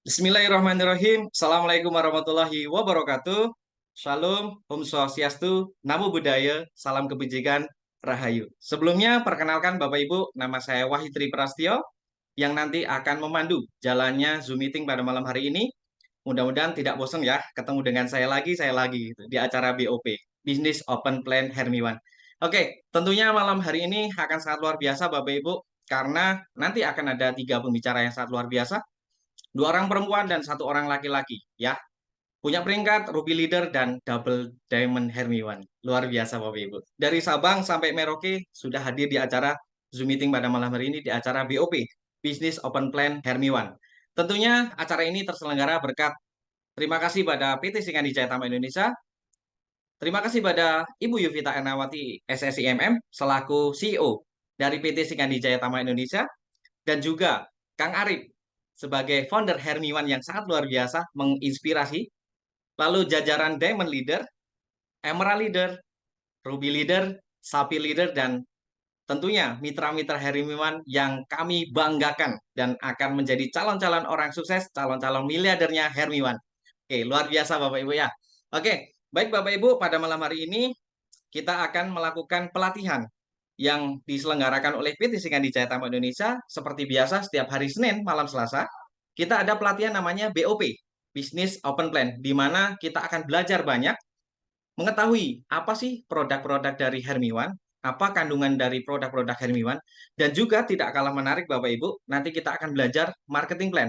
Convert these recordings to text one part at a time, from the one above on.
Bismillahirrahmanirrahim. Assalamualaikum warahmatullahi wabarakatuh. Shalom, Om Swastiastu, Namo Buddhaya, Salam Kebajikan, Rahayu. Sebelumnya, perkenalkan Bapak Ibu, nama saya Wahyu Tri Prastyo, yang nanti akan memandu jalannya Zoom meeting pada malam hari ini. Mudah-mudahan tidak bosan ya, ketemu dengan saya lagi gitu, di acara BOP, Business Open Plan Hermiwan. Oke, tentunya malam hari ini akan sangat luar biasa Bapak Ibu, karena nanti akan ada tiga pembicara yang sangat luar biasa, dua orang perempuan dan satu orang laki-laki ya. Punya peringkat Ruby Leader dan Double Diamond Hermiwan. Luar biasa Bapak Ibu. Dari Sabang sampai Merauke sudah hadir di acara Zoom meeting pada malam hari ini di acara BOP, Business Open Plan Hermiwan. Tentunya acara ini terselenggara berkat terima kasih pada PT Singandi Jaya Tama Indonesia. Terima kasih pada Ibu Yuvita Ernawati SSIMM selaku CEO dari PT Singandi Jaya Tama Indonesia, dan juga Kang Arif sebagai founder Hermiwan yang sangat luar biasa menginspirasi. Lalu jajaran Diamond Leader, Emerald Leader, Ruby Leader, Sapi Leader, dan tentunya mitra-mitra Hermiwan yang kami banggakan dan akan menjadi calon-calon orang sukses, calon-calon miliardernya Hermiwan. Oke, luar biasa Bapak Ibu ya. Oke, baik Bapak Ibu, pada malam hari ini kita akan melakukan pelatihan yang diselenggarakan oleh PT Singandi Jaya Tama Indonesia. Seperti biasa, setiap hari Senin malam Selasa, kita ada pelatihan namanya BOP, Business Open Plan, di mana kita akan belajar banyak mengetahui apa sih produk-produk dari Hermiwan, apa kandungan dari produk-produk Hermiwan, dan juga tidak kalah menarik Bapak Ibu, nanti kita akan belajar marketing plan.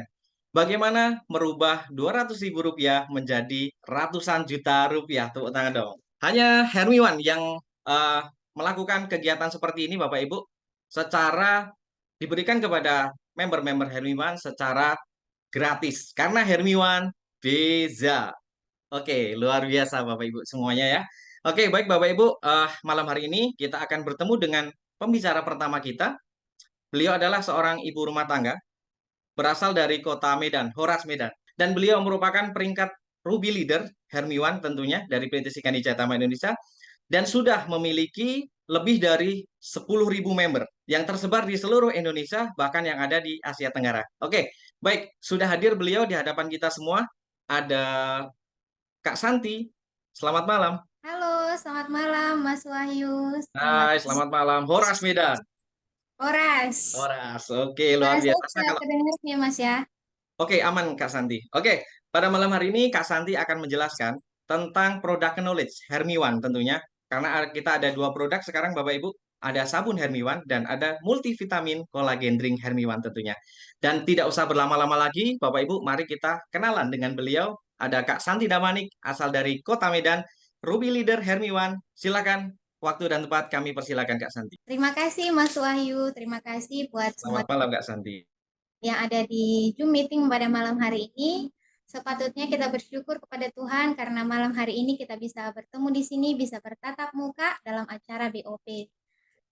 Bagaimana merubah Rp200.000 menjadi ratusan juta rupiah. Tepuk tangan dong. Hanya Hermiwan yang eh, melakukan kegiatan seperti ini Bapak Ibu, secara diberikan kepada member-member Hermiwan secara gratis. Karena Hermiwan beza. Oke, luar biasa Bapak Ibu semuanya ya. Oke, baik Bapak Ibu, malam hari ini kita akan bertemu dengan pembicara pertama kita. Beliau adalah seorang ibu rumah tangga, berasal dari kota Medan, Horas Medan. Dan beliau merupakan peringkat Ruby Leader, Hermiwan tentunya, dari PT Sikandi Jatama Indonesia. Dan sudah memiliki lebih dari 10.000 member yang tersebar di seluruh Indonesia, bahkan yang ada di Asia Tenggara. Oke, baik, sudah hadir beliau di hadapan kita semua. Ada Kak Santi, selamat malam. Halo, selamat malam Mas Wahyu. Selamat Hai, selamat malam. Horas Medan. Horas. Horas, oke, luar Suara saya biasa. sudah Kalau kedengar ya Mas ya. Oke, aman Kak Santi. Oke, pada malam hari ini Kak Santi akan menjelaskan tentang produk knowledge Hermiwan tentunya. Karena kita ada dua produk sekarang Bapak Ibu. Ada sabun Hermiwan dan ada multivitamin kolagen drink Hermiwan tentunya. Dan tidak usah berlama-lama lagi, Bapak Ibu, mari kita kenalan dengan beliau. Ada Kak Santi Damanik, asal dari Kota Medan, Ruby Leader Hermiwan. Silakan, waktu dan tempat kami persilakan Kak Santi. Terima kasih Mas Wahyu. Terima kasih buat semua Selamat malam Kak Santi. yang ada di Zoom meeting pada malam hari ini. Sepatutnya kita bersyukur kepada Tuhan karena malam hari ini kita bisa bertemu di sini, bisa bertatap muka dalam acara BOP.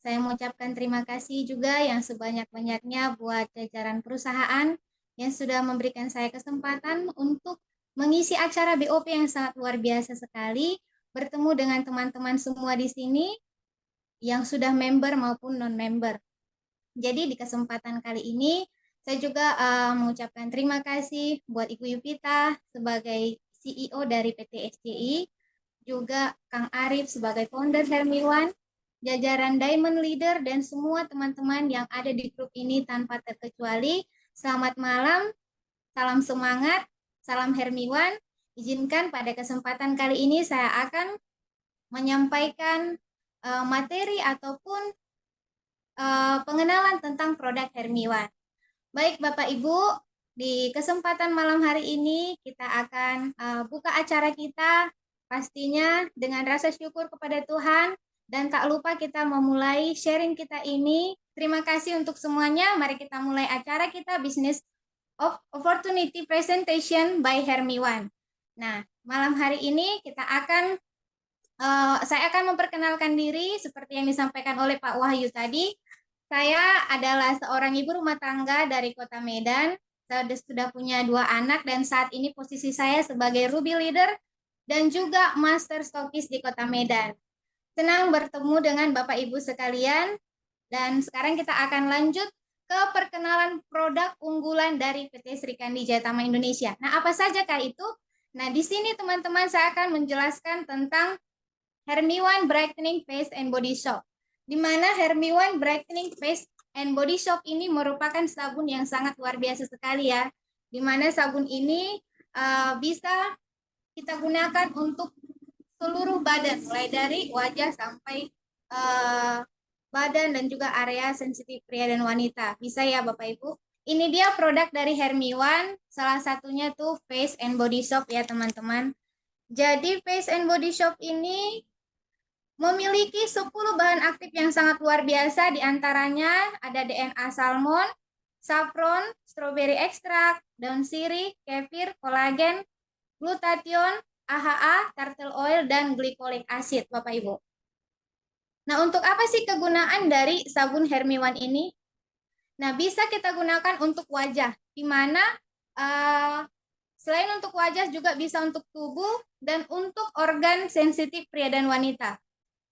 Saya mengucapkan terima kasih juga yang sebanyak-banyaknya buat jajaran perusahaan yang sudah memberikan saya kesempatan untuk mengisi acara BOP yang sangat luar biasa sekali, bertemu dengan teman-teman semua di sini yang sudah member maupun non-member. Jadi di kesempatan kali ini saya juga mengucapkan terima kasih buat Ibu Yupita sebagai CEO dari PT SCI, juga Kang Arif sebagai founder Hermiwan, jajaran Diamond Leader, dan semua teman-teman yang ada di grup ini tanpa terkecuali. Selamat malam, salam semangat, salam Hermiwan. Izinkan pada kesempatan kali ini saya akan menyampaikan materi ataupun pengenalan tentang produk Hermiwan. Baik Bapak Ibu, di kesempatan malam hari ini kita akan buka acara kita pastinya dengan rasa syukur kepada Tuhan, dan tak lupa kita memulai sharing kita ini. Terima kasih untuk semuanya. Mari kita mulai acara kita Business of Opportunity Presentation by Hermiwan. Nah, malam hari ini saya akan memperkenalkan diri seperti yang disampaikan oleh Pak Wahyu tadi. Saya adalah seorang ibu rumah tangga dari Kota Medan. Saya sudah punya 2 anak dan saat ini posisi saya sebagai Ruby Leader dan juga Master Stokis di Kota Medan. Senang bertemu dengan Bapak Ibu sekalian, dan sekarang kita akan lanjut ke perkenalan produk unggulan dari PT Sri Kandi Jayatama Indonesia. Nah, apa saja Kak itu? Nah, di sini teman-teman saya akan menjelaskan tentang Hermione Brightening Face and Body Soap. Di mana Hermione Brightening Face and Body Soap ini merupakan sabun yang sangat luar biasa sekali ya. Di mana sabun ini bisa kita gunakan untuk seluruh badan, mulai dari wajah sampai badan dan juga area sensitif pria dan wanita. Bisa ya Bapak Ibu? Ini dia produk dari Hermione, salah satunya tuh Face and Body Soap ya teman-teman. Jadi Face and Body Soap ini memiliki 10 bahan aktif yang sangat luar biasa, diantaranya ada DNA salmon, saffron, strawberry extract, daun sirih, kefir, kolagen, glutathione, AHA, turtle oil, dan glycolic acid, Bapak Ibu. Nah, untuk apa sih kegunaan dari sabun Hermione ini? Nah, bisa kita gunakan untuk wajah, di mana selain untuk wajah juga bisa untuk tubuh dan untuk organ sensitif pria dan wanita.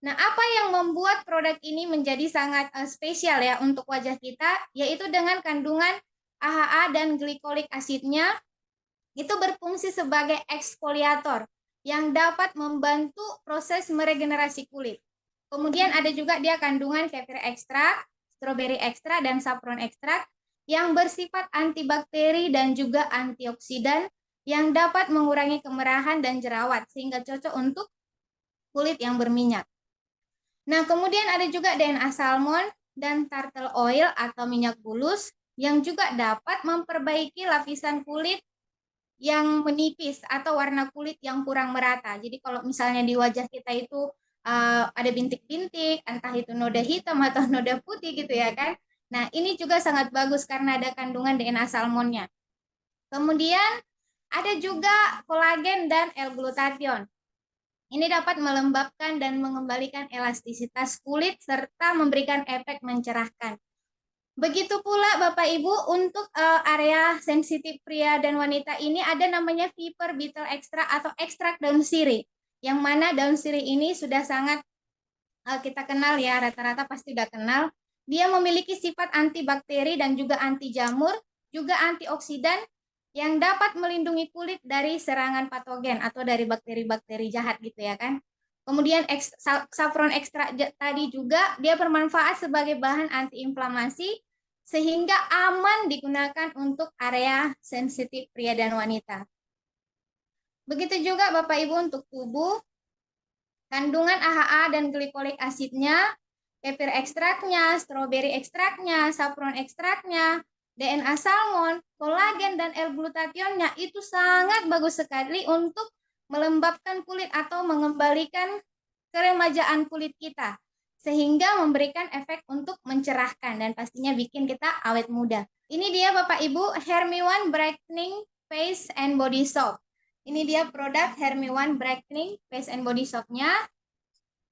Nah, apa yang membuat produk ini menjadi sangat spesial ya untuk wajah kita, yaitu dengan kandungan AHA dan glycolic acidnya itu berfungsi sebagai eksfoliator yang dapat membantu proses meregenerasi kulit. Kemudian ada juga dia kandungan kefir ekstrak, strawberry ekstrak, dan saffron ekstrak yang bersifat antibakteri dan juga antioksidan yang dapat mengurangi kemerahan dan jerawat sehingga cocok untuk kulit yang berminyak. Nah, kemudian ada juga DNA salmon dan turtle oil atau minyak bulus yang juga dapat memperbaiki lapisan kulit yang menipis atau warna kulit yang kurang merata. Jadi kalau misalnya di wajah kita itu ada bintik-bintik, entah itu noda hitam atau noda putih gitu ya kan. Nah, ini juga sangat bagus karena ada kandungan DNA salmonnya. Kemudian ada juga kolagen dan L-glutathione. Ini dapat melembabkan dan mengembalikan elastisitas kulit serta memberikan efek mencerahkan. Begitu pula Bapak Ibu untuk area sensitif pria dan wanita ini ada namanya Viper Beetle Extra atau ekstrak daun sirih. Yang mana daun sirih ini sudah sangat kita kenal ya, rata-rata pasti udah kenal. Dia memiliki sifat antibakteri dan juga anti jamur, juga antioksidan yang dapat melindungi kulit dari serangan patogen atau dari bakteri-bakteri jahat gitu ya kan. Kemudian saffron ekstrak tadi juga dia bermanfaat sebagai bahan antiinflamasi sehingga aman digunakan untuk area sensitif pria dan wanita. Begitu juga Bapak Ibu untuk tubuh, kandungan AHA dan glycolic acidnya, kefir ekstraknya, strawberry ekstraknya, saffron ekstraknya, DNA salmon, kolagen, dan L-glutathione-nya itu sangat bagus sekali untuk melembabkan kulit atau mengembalikan keremajaan kulit kita. Sehingga memberikan efek untuk mencerahkan dan pastinya bikin kita awet muda. Ini dia Bapak Ibu, Hermione Brightening Face and Body Soap. Ini dia produk Hermione Brightening Face and Body Soap-nya.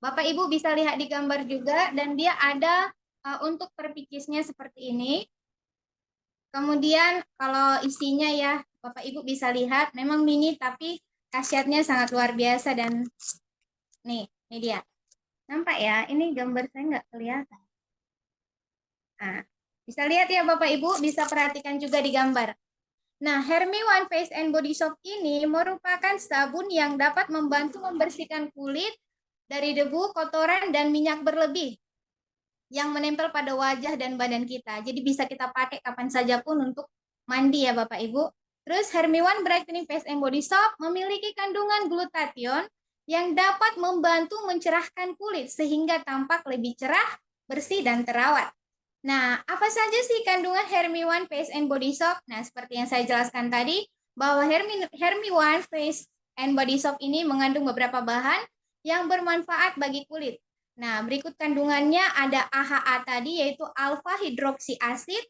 Bapak Ibu bisa lihat di gambar juga dan dia ada untuk perpikisnya seperti ini. Kemudian kalau isinya ya Bapak Ibu bisa lihat memang mini tapi khasiatnya sangat luar biasa dan nih, ini dia. Nampak ya, ini gambar saya nggak kelihatan. Nah, bisa lihat ya Bapak Ibu, bisa perhatikan juga di gambar. Nah, Hermione Face and Body Soap ini merupakan sabun yang dapat membantu membersihkan kulit dari debu, kotoran, dan minyak berlebih yang menempel pada wajah dan badan kita. Jadi bisa kita pakai kapan saja pun untuk mandi ya Bapak Ibu. Terus Hermione Brightening Face and Body Soap memiliki kandungan glutathione yang dapat membantu mencerahkan kulit sehingga tampak lebih cerah, bersih, dan terawat. Nah, apa saja sih kandungan Hermione Face and Body Soap? Nah, seperti yang saya jelaskan tadi, bahwa Hermione Face and Body Soap ini mengandung beberapa bahan yang bermanfaat bagi kulit. Nah, berikut kandungannya ada AHA tadi, yaitu alpha hidroksi acid,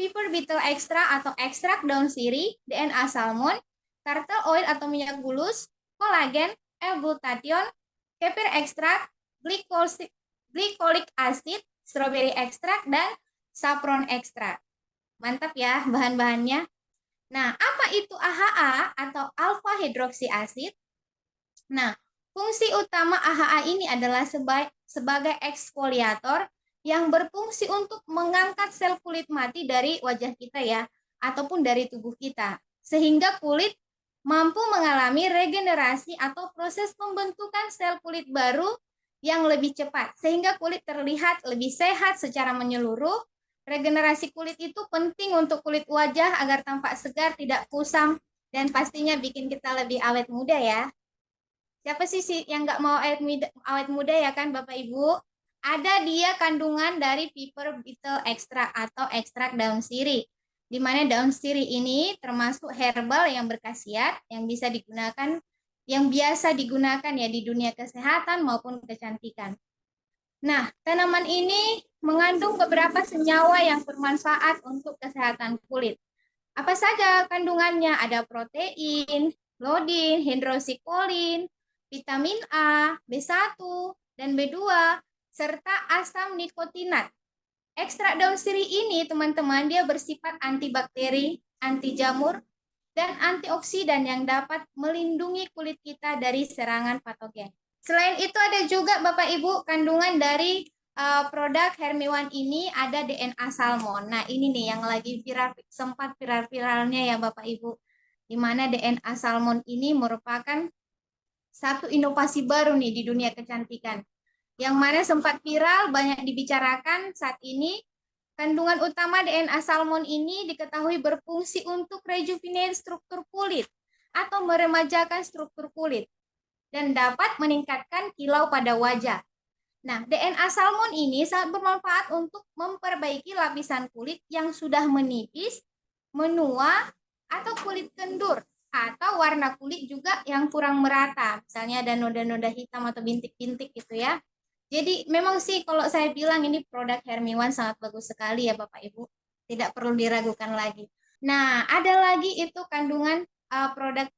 Viper Beetle Extra atau ekstrak daun sirih, DNA salmon, turtle oil atau minyak bulus, kolagen, L-glutathione, kefir ekstrak, glycolic acid, strawberry ekstrak, dan saffron ekstrak. Mantap ya bahan-bahannya. Nah, apa itu AHA atau alpha hidroksi acid? Nah, fungsi utama AHA ini adalah sebagai eksfoliator yang berfungsi untuk mengangkat sel kulit mati dari wajah kita ya, ataupun dari tubuh kita. Sehingga kulit mampu mengalami regenerasi atau proses pembentukan sel kulit baru yang lebih cepat. Sehingga kulit terlihat lebih sehat secara menyeluruh. Regenerasi kulit itu penting untuk kulit wajah agar tampak segar, tidak kusam, dan pastinya bikin kita lebih awet muda ya. Siapa sih yang nggak mau awet muda ya kan Bapak Ibu? Ada dia kandungan dari Piper Beetle Extract atau ekstrak daun sirih. Di mana daun sirih ini termasuk herbal yang berkhasiat yang bisa digunakan yang biasa digunakan ya di dunia kesehatan maupun kecantikan. Nah, tanaman ini mengandung beberapa senyawa yang bermanfaat untuk kesehatan kulit. Apa saja kandungannya? Ada protein, iodin, hidroksikolin, vitamin A, B1, dan B2, serta asam nikotinat. Ekstrak daun sirih ini, teman-teman, dia bersifat antibakteri, anti jamur, dan antioksidan yang dapat melindungi kulit kita dari serangan patogen. Selain itu ada juga Bapak Ibu kandungan dari produk Hermiwan ini ada DNA salmon. Nah, ini nih yang lagi sempat viral-viralnya ya Bapak Ibu. Di mana DNA salmon ini merupakan satu inovasi baru nih di dunia kecantikan. Yang mana sempat viral, banyak dibicarakan saat ini. Kandungan utama DNA salmon ini diketahui berfungsi untuk rejuvenate struktur kulit atau meremajakan struktur kulit dan dapat meningkatkan kilau pada wajah. Nah, DNA salmon ini sangat bermanfaat untuk memperbaiki lapisan kulit yang sudah menipis, menua, atau kulit kendur, atau warna kulit juga yang kurang merata. Misalnya ada noda-noda hitam atau bintik-bintik gitu ya. Jadi memang sih kalau saya bilang ini produk Hermiwan sangat bagus sekali ya Bapak Ibu. Tidak perlu diragukan lagi. Nah, ada lagi itu kandungan produk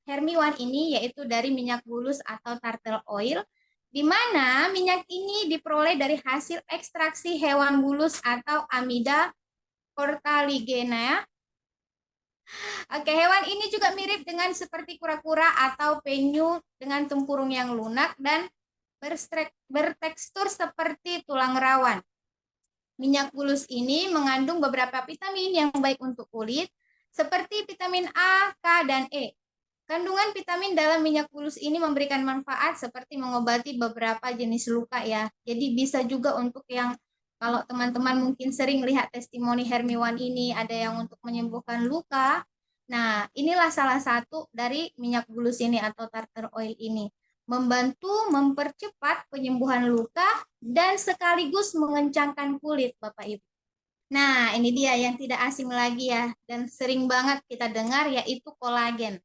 Hermiwan ini yaitu dari minyak bulus atau turtle oil, di mana minyak ini diperoleh dari hasil ekstraksi hewan bulus atau Amida cortaligena. Oke, hewan ini juga mirip dengan seperti kura-kura atau penyu dengan tempurung yang lunak dan bertekstur seperti tulang rawan. Minyak bulus ini mengandung beberapa vitamin yang baik untuk kulit, seperti vitamin A, K, dan E. Kandungan vitamin dalam minyak bulus ini memberikan manfaat seperti mengobati beberapa jenis luka ya. Jadi bisa juga untuk yang kalau teman-teman mungkin sering lihat testimoni Hermiwan ini, ada yang untuk menyembuhkan luka. Nah, inilah salah satu dari minyak bulus ini atau tartar oil ini. Membantu mempercepat penyembuhan luka dan sekaligus mengencangkan kulit, Bapak Ibu. Nah, ini dia yang tidak asing lagi ya, dan sering banget kita dengar yaitu kolagen.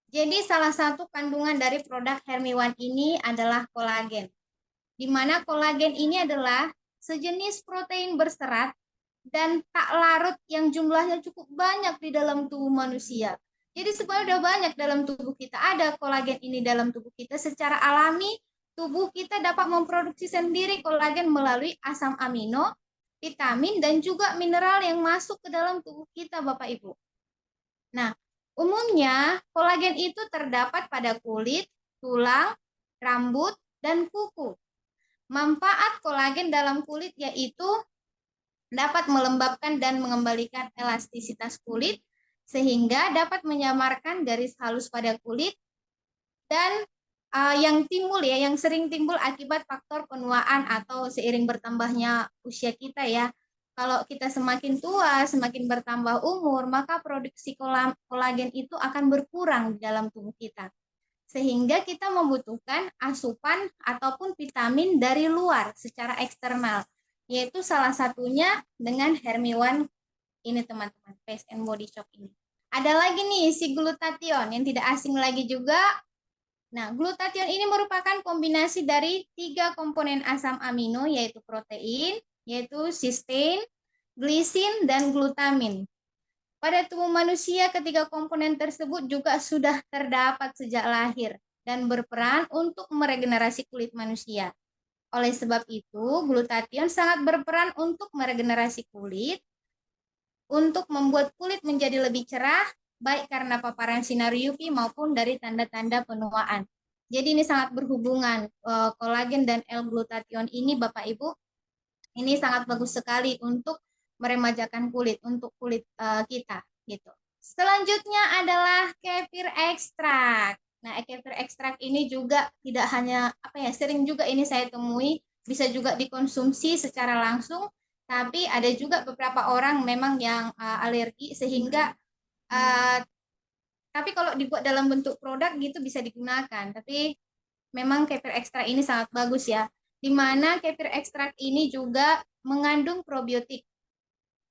Jadi salah satu kandungan dari produk Hermiwan ini adalah kolagen. Di mana kolagen ini adalah sejenis protein berserat dan tak larut yang jumlahnya cukup banyak di dalam tubuh manusia. Jadi sebenarnya udah banyak dalam tubuh kita, ada kolagen ini dalam tubuh kita secara alami, tubuh kita dapat memproduksi sendiri kolagen melalui asam amino, vitamin, dan juga mineral yang masuk ke dalam tubuh kita, Bapak Ibu. Nah, umumnya kolagen itu terdapat pada kulit, tulang, rambut, dan kuku. Manfaat kolagen dalam kulit yaitu dapat melembabkan dan mengembalikan elastisitas kulit, sehingga dapat menyamarkan garis halus pada kulit, dan yang sering timbul akibat faktor penuaan atau seiring bertambahnya usia kita ya. Kalau kita semakin tua, semakin bertambah umur, maka produksi kolagen itu akan berkurang di dalam tubuh kita. Sehingga kita membutuhkan asupan ataupun vitamin dari luar secara eksternal, yaitu salah satunya dengan Hermiwan ini teman-teman, Face and Body Shop ini. Ada lagi nih si glutathione yang tidak asing lagi juga. Nah, glutathione ini merupakan kombinasi dari 3 komponen asam amino yaitu protein, yaitu cysteine, glisin, dan glutamin. Pada tubuh manusia, ketiga komponen tersebut juga sudah terdapat sejak lahir dan berperan untuk meregenerasi kulit manusia. Oleh sebab itu, glutathione sangat berperan untuk meregenerasi kulit, untuk membuat kulit menjadi lebih cerah, baik karena paparan sinar UV maupun dari tanda-tanda penuaan. Jadi ini sangat berhubungan, kolagen dan L-glutathione ini Bapak Ibu Ini sangat bagus sekali untuk meremajakan kulit, untuk kulit kita gitu. Selanjutnya adalah kefir ekstrak. Nah, kefir ekstrak ini juga tidak hanya sering juga ini saya temui, bisa juga dikonsumsi secara langsung, tapi ada juga beberapa orang memang yang alergi sehingga uh, tapi kalau dibuat dalam bentuk produk gitu bisa digunakan. Tapi memang kefir ekstrak ini sangat bagus ya. Di mana kefir ekstrak ini juga mengandung probiotik.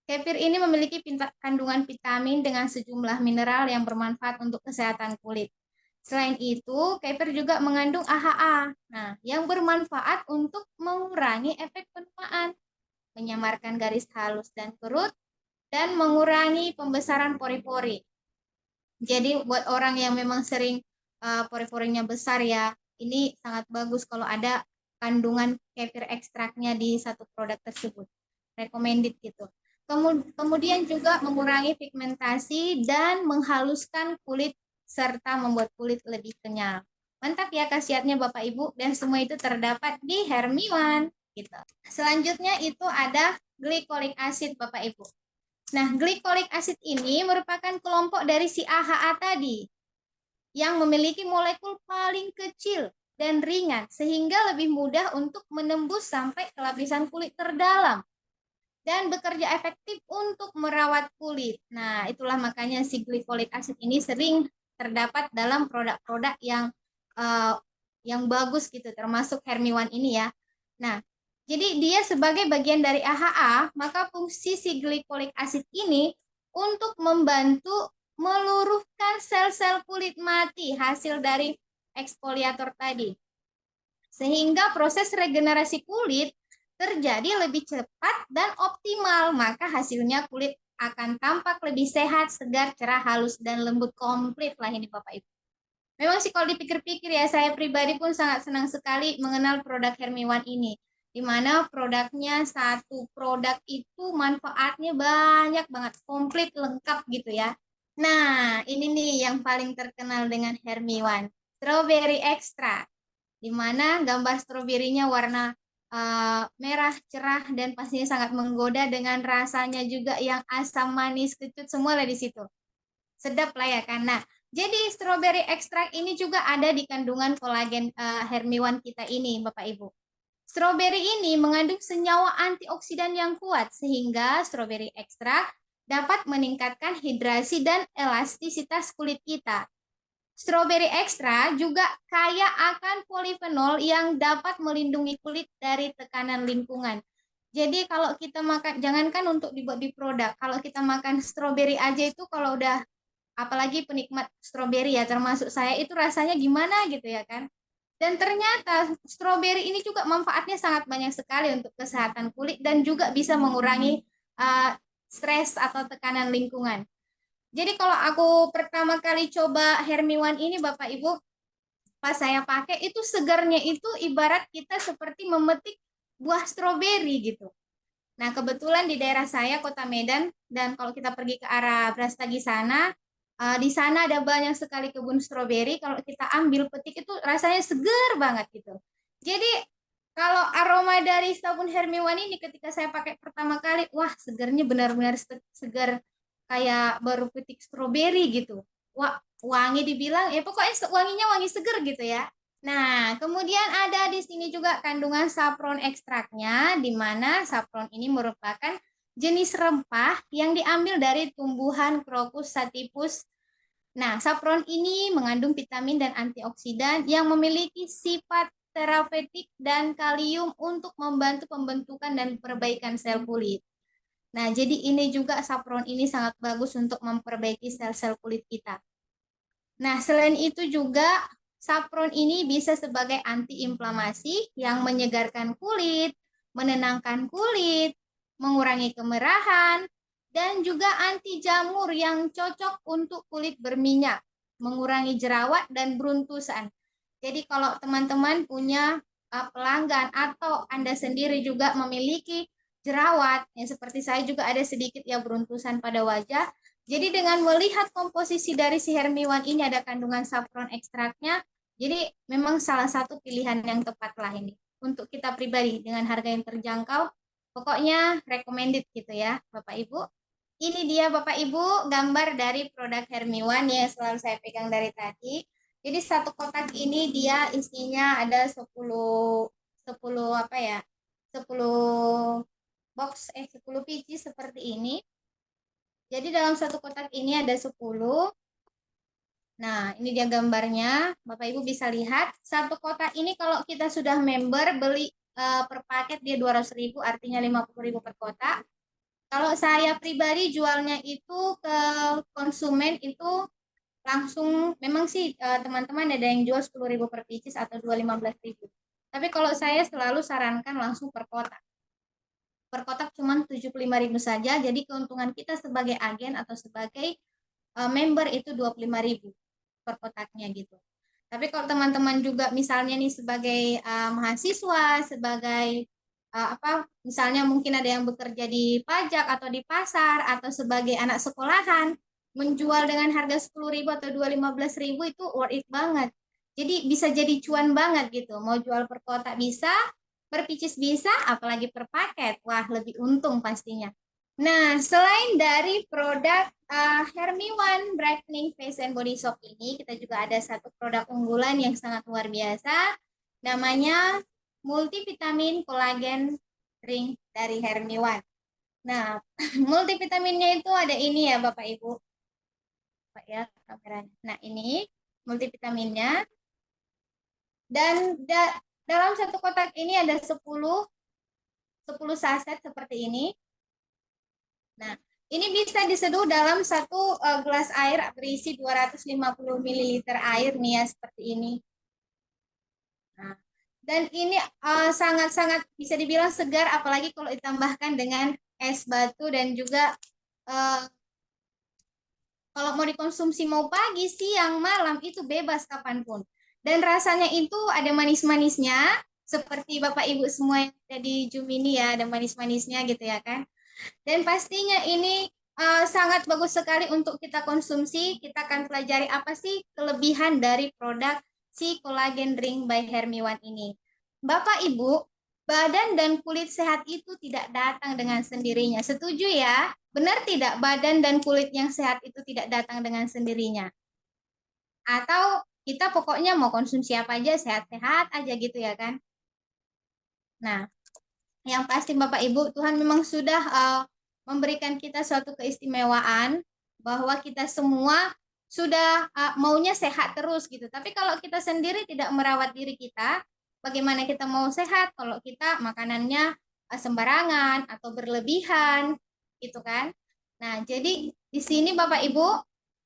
Kefir ini memiliki kandungan vitamin dengan sejumlah mineral yang bermanfaat untuk kesehatan kulit. Selain itu, kefir juga mengandung AHA, nah, yang bermanfaat untuk mengurangi efek penuaan, menyamarkan garis halus dan kerut, dan mengurangi pembesaran pori-pori. Jadi buat orang yang memang sering pori-porinya besar ya, ini sangat bagus kalau ada kandungan kefir ekstraknya di satu produk tersebut. Recommended gitu. Kemudian juga mengurangi pigmentasi dan menghaluskan kulit serta membuat kulit lebih kenyal. Mantap ya khasiatnya Bapak Ibu, dan semua itu terdapat di Hermiwan gitu. Selanjutnya itu ada glycolic acid Bapak Ibu. Nah, glycolic acid ini merupakan kelompok dari si AHA tadi yang memiliki molekul paling kecil dan ringan sehingga lebih mudah untuk menembus sampai ke lapisan kulit terdalam dan bekerja efektif untuk merawat kulit. Nah, itulah makanya si glycolic acid ini sering terdapat dalam produk-produk yang bagus gitu, termasuk Hermiwan ini ya. Nah, jadi dia sebagai bagian dari AHA, maka fungsi si glycolic acid ini untuk membantu meluruhkan sel-sel kulit mati hasil dari eksfoliator tadi. Sehingga proses regenerasi kulit terjadi lebih cepat dan optimal, maka hasilnya kulit akan tampak lebih sehat, segar, cerah, halus, dan lembut komplit lah ini Bapak Ibu. Memang sih kalau dipikir-pikir ya, saya pribadi pun sangat senang sekali mengenal produk Hermiwan ini. Di mana produknya satu produk itu manfaatnya banyak banget, komplit, lengkap gitu ya. Nah, ini nih yang paling terkenal dengan Hermiwan, strawberry extra. Di mana gambar stroberinya warna merah cerah dan pastinya sangat menggoda dengan rasanya juga yang asam manis kecut semua lah di situ. Sedap lah ya kan. Nah, jadi strawberry ekstrak ini juga ada di kandungan kolagen Hermiwan kita ini, Bapak Ibu. Strawberry ini mengandung senyawa antioksidan yang kuat sehingga strawberry ekstrak dapat meningkatkan hidrasi dan elastisitas kulit kita. Strawberry ekstra juga kaya akan polifenol yang dapat melindungi kulit dari tekanan lingkungan. Jadi kalau kita makan, jangankan untuk dibuat di produk, kalau kita makan strawberry aja itu kalau udah, apalagi penikmat stroberi ya, termasuk saya, itu rasanya gimana gitu ya kan. Dan ternyata stroberi ini juga manfaatnya sangat banyak sekali untuk kesehatan kulit dan juga bisa mengurangi stres atau tekanan lingkungan. Jadi kalau aku pertama kali coba Hermiwan ini Bapak Ibu, pas saya pakai itu segarnya itu ibarat kita seperti memetik buah stroberi gitu. Nah, kebetulan di daerah saya Kota Medan, dan kalau kita pergi ke arah Brastagi sana, di sana ada banyak sekali kebun stroberi. Kalau kita ambil petik itu rasanya segar banget gitu. Jadi kalau aroma dari sabun Hermiwan ini ketika saya pakai pertama kali, wah segarnya benar-benar segar kayak baru petik stroberi gitu. Wah, wangi dibilang ya pokoknya wanginya wangi segar gitu ya. Nah, kemudian ada di sini juga kandungan saffron ekstraknya, di mana saffron ini merupakan jenis rempah yang diambil dari tumbuhan Crocus sativus. Nah, saffron ini mengandung vitamin dan antioksidan yang memiliki sifat terapeutik dan kalium untuk membantu pembentukan dan perbaikan sel kulit. Nah, jadi ini juga saffron ini sangat bagus untuk memperbaiki sel-sel kulit kita. Nah, selain itu juga saffron ini bisa sebagai antiinflamasi yang menyegarkan kulit, menenangkan kulit, mengurangi kemerahan, dan juga anti jamur yang cocok untuk kulit berminyak, mengurangi jerawat dan beruntusan. Jadi kalau teman-teman punya pelanggan atau Anda sendiri juga memiliki jerawat, ya seperti saya juga ada sedikit ya beruntusan pada wajah. Jadi dengan melihat komposisi dari si Hermiwan ini ada kandungan saffron ekstraknya, jadi memang salah satu pilihan yang tepat lah ini untuk kita pribadi dengan harga yang terjangkau. Pokoknya recommended gitu ya Bapak Ibu. Ini dia Bapak Ibu gambar dari produk Hermiwan yang selalu saya pegang dari tadi. Jadi satu kotak ini dia isinya ada 10 10 apa ya? 10 10 biji seperti ini. Jadi dalam satu kotak ini ada 10. Nah, ini dia gambarnya. Bapak Ibu bisa lihat, satu kotak ini kalau kita sudah member beli per paket dia 200.000, artinya 50.000 per kotak. Kalau saya pribadi jualnya itu ke konsumen itu langsung, memang sih teman-teman ada yang jual 10.000 per pieces atau 15.000. Tapi kalau saya selalu sarankan langsung per kotak. Per kotak cuma 75.000 saja, jadi keuntungan kita sebagai agen atau sebagai member itu 25.000 per kotaknya gitu. Tapi kalau teman-teman juga misalnya nih sebagai mahasiswa, sebagai apa misalnya mungkin ada yang bekerja di pajak atau di pasar atau sebagai anak sekolahan, menjual dengan harga 10.000 atau 15.000 itu worth it banget. Jadi bisa jadi cuan banget gitu. Mau jual per kotak bisa, per pieces bisa, apalagi per paket. Wah, lebih untung pastinya. Nah, selain dari produk Hermiwan Brightening Face and Body Soap ini, kita juga ada satu produk unggulan yang sangat luar biasa, namanya multivitamin kolagen ring dari Hermiwan. Nah, multivitaminnya itu ada ini ya Bapak Ibu. Pak ya, kameranya. Nah, ini multivitaminnya. Dan dalam satu kotak ini ada 10 saset seperti ini. Nah, ini bisa diseduh dalam satu gelas air berisi 250 ml air nih ya, seperti ini. Nah, dan ini sangat-sangat bisa dibilang segar, apalagi kalau ditambahkan dengan es batu dan juga kalau mau dikonsumsi mau pagi, siang, malam itu bebas kapanpun. Dan rasanya itu ada manis-manisnya, seperti Bapak Ibu semua yang ada di Zoom ini ya, ada manis-manisnya gitu ya kan. Dan pastinya ini sangat bagus sekali untuk kita konsumsi. Kita akan pelajari apa sih kelebihan dari produk si Collagen Drink by Hermiwan ini. Bapak Ibu, badan dan kulit sehat itu tidak datang dengan sendirinya. Setuju ya? Benar tidak badan dan kulit yang sehat itu tidak datang dengan sendirinya? Atau kita pokoknya mau konsumsi apa aja, sehat-sehat aja gitu ya kan? Nah, yang pasti Bapak Ibu, Tuhan memang sudah memberikan kita suatu keistimewaan bahwa kita semua sudah maunya sehat terus gitu. Tapi kalau kita sendiri tidak merawat diri kita, bagaimana kita mau sehat kalau kita makanannya sembarangan atau berlebihan gitu kan? Nah, jadi di sini Bapak Ibu,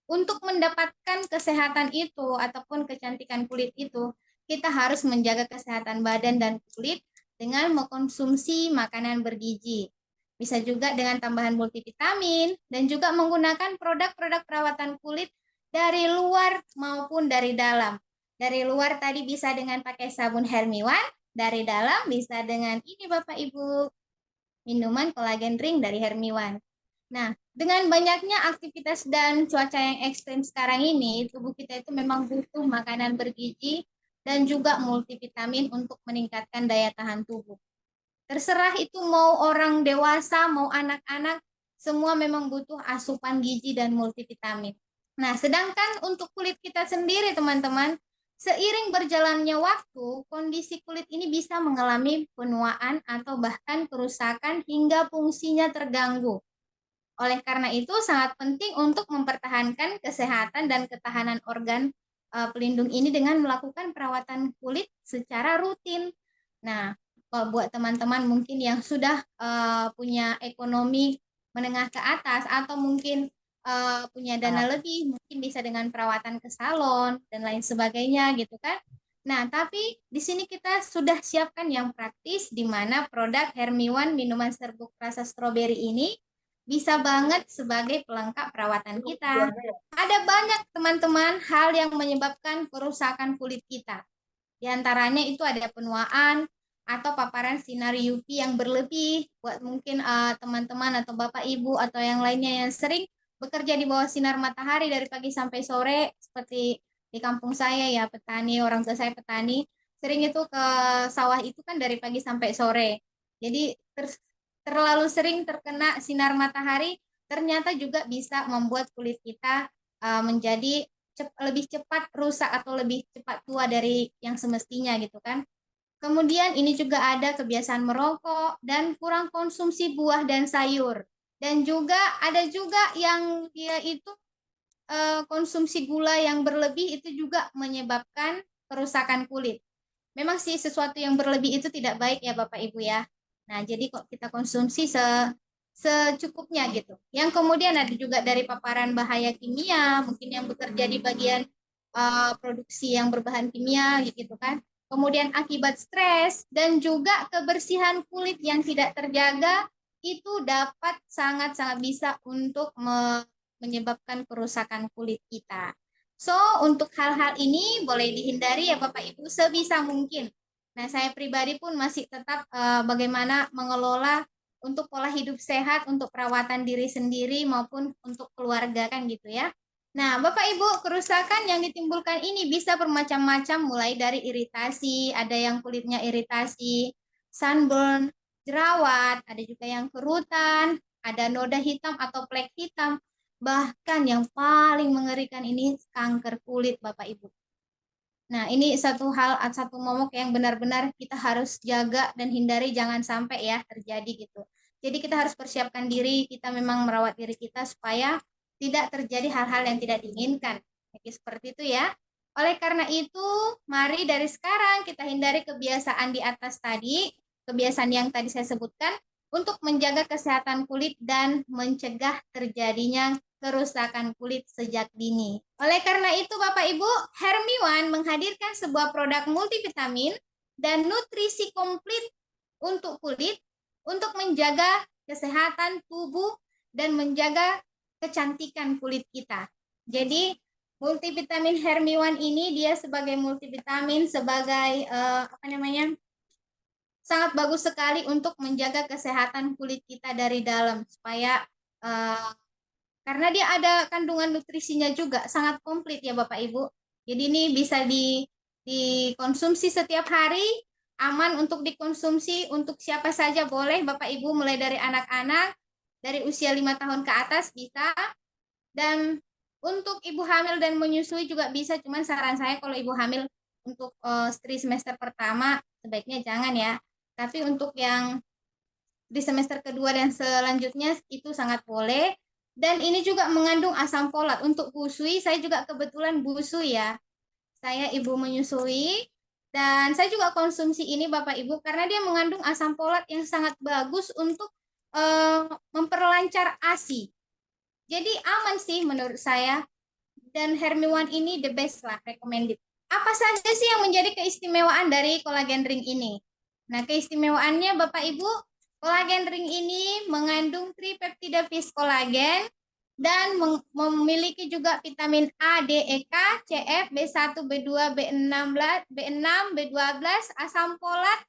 untuk mendapatkan kesehatan itu ataupun kecantikan kulit itu, kita harus menjaga kesehatan badan dan kulit dengan mengkonsumsi makanan bergizi. Bisa juga dengan tambahan multivitamin dan juga menggunakan produk-produk perawatan kulit dari luar maupun dari dalam. Dari luar tadi bisa dengan pakai sabun Hermiwan, dari dalam bisa dengan ini Bapak Ibu, minuman kolagen ring dari Hermiwan. Nah, dengan banyaknya aktivitas dan cuaca yang ekstrim sekarang ini, tubuh kita itu memang butuh makanan bergizi dan juga multivitamin untuk meningkatkan daya tahan tubuh. Terserah itu mau orang dewasa, mau anak-anak, semua memang butuh asupan gizi dan multivitamin. Nah, sedangkan untuk kulit kita sendiri, teman-teman, seiring berjalannya waktu, kondisi kulit ini bisa mengalami penuaan atau bahkan kerusakan hingga fungsinya terganggu. Oleh karena itu, sangat penting untuk mempertahankan kesehatan dan ketahanan organ pelindung ini dengan melakukan perawatan kulit secara rutin. Nah, kalau buat teman-teman mungkin yang sudah punya ekonomi menengah ke atas atau mungkin punya dana lebih, mungkin bisa dengan perawatan ke salon dan lain sebagainya gitu kan. Nah, tapi di sini kita sudah siapkan yang praktis, di mana produk Hermiwan minuman serbuk rasa stroberi ini bisa banget sebagai pelengkap perawatan kita. Ada banyak teman-teman hal yang menyebabkan kerusakan kulit kita. Di antaranya itu ada penuaan atau paparan sinar UV yang berlebih. Buat mungkin teman-teman atau Bapak Ibu atau yang lainnya yang sering bekerja di bawah sinar matahari dari pagi sampai sore, seperti di kampung saya ya, petani, orang tua saya petani, sering itu ke sawah itu kan dari pagi sampai sore. Jadi terlalu sering terkena sinar matahari ternyata juga bisa membuat kulit kita menjadi lebih cepat rusak atau lebih cepat tua dari yang semestinya gitu kan. Kemudian ini juga ada kebiasaan merokok dan kurang konsumsi buah dan sayur. Dan juga ada juga yang dia itu konsumsi gula yang berlebih itu juga menyebabkan kerusakan kulit. Memang sih sesuatu yang berlebih itu tidak baik ya Bapak Ibu ya. Nah, jadi kok kita konsumsi secukupnya gitu. Yang kemudian ada juga dari paparan bahaya kimia, mungkin yang bekerja di bagian produksi yang berbahan kimia gitu kan. Kemudian akibat stres dan juga kebersihan kulit yang tidak terjaga itu dapat sangat-sangat bisa untuk menyebabkan kerusakan kulit kita. So, untuk hal-hal ini boleh dihindari ya Bapak Ibu sebisa mungkin. Nah, saya pribadi pun masih tetap bagaimana mengelola untuk pola hidup sehat, untuk perawatan diri sendiri maupun untuk keluarga kan gitu ya. Nah, Bapak Ibu, kerusakan yang ditimbulkan ini bisa bermacam-macam mulai dari iritasi, ada yang kulitnya iritasi, sunburn, jerawat, ada juga yang kerutan, ada noda hitam atau flek hitam, bahkan yang paling mengerikan ini kanker kulit Bapak Ibu. Nah, ini satu momok yang benar-benar kita harus jaga dan hindari jangan sampai ya terjadi gitu. Jadi kita harus persiapkan diri, kita memang merawat diri kita supaya tidak terjadi hal-hal yang tidak diinginkan. Jadi seperti itu ya. Oleh karena itu, mari dari sekarang kita hindari kebiasaan di atas tadi, kebiasaan yang tadi saya sebutkan untuk menjaga kesehatan kulit dan mencegah terjadinya kerusakan kulit sejak dini. Oleh karena itu, Bapak Ibu, Hermiwan menghadirkan sebuah produk multivitamin dan nutrisi komplit untuk kulit untuk menjaga kesehatan tubuh dan menjaga kecantikan kulit kita. Jadi, multivitamin Hermiwan ini dia sebagai multivitamin sebagai sangat bagus sekali untuk menjaga kesehatan kulit kita dari dalam supaya karena dia ada kandungan nutrisinya juga sangat komplit ya Bapak Ibu. Jadi ini bisa dikonsumsi setiap hari, aman untuk dikonsumsi untuk siapa saja boleh Bapak Ibu mulai dari anak-anak dari usia 5 tahun ke atas bisa, dan untuk ibu hamil dan menyusui juga bisa, cuman saran saya kalau ibu hamil untuk stri semester pertama sebaiknya jangan ya. Tapi untuk yang di semester kedua dan selanjutnya itu sangat boleh. Dan ini juga mengandung asam folat. Untuk busui, saya juga kebetulan busui ya. Saya ibu menyusui dan saya juga konsumsi ini Bapak Ibu karena dia mengandung asam folat yang sangat bagus untuk memperlancar ASI. Jadi aman sih menurut saya. Dan Hermiwan ini the best lah, recommended. Apa saja sih yang menjadi keistimewaan dari kolagen ring ini? Nah, keistimewaannya Bapak Ibu, kolagen ring ini mengandung tripeptida fish kolagen dan memiliki juga vitamin A, D, E, K, C, F, B1, B2, B6, B12, asam folat,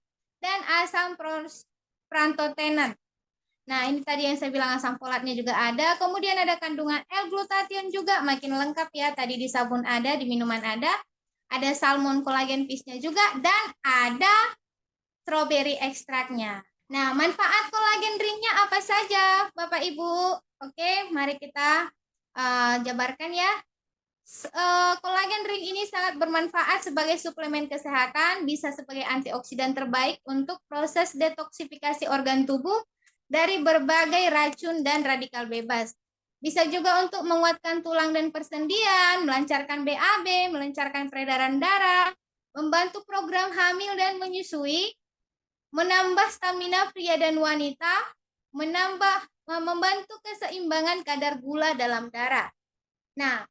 dan asam propantotenan. Nah, ini tadi yang saya bilang asam folatnya juga ada. Kemudian ada kandungan L-glutathione juga, makin lengkap ya. Tadi di sabun ada, di minuman ada. Ada salmon kolagen fish-nya juga, dan ada strawberry ekstraknya. Nah, manfaat kolagen ring-nya apa saja, Bapak Ibu? Oke, mari kita jabarkan ya. Kolagen ring ini sangat bermanfaat sebagai suplemen kesehatan, bisa sebagai antioksidan terbaik untuk proses detoksifikasi organ tubuh dari berbagai racun dan radikal bebas. Bisa juga untuk menguatkan tulang dan persendian, melancarkan BAB, melancarkan peredaran darah, membantu program hamil dan menyusui, menambah stamina pria dan wanita, membantu keseimbangan kadar gula dalam darah. Nah,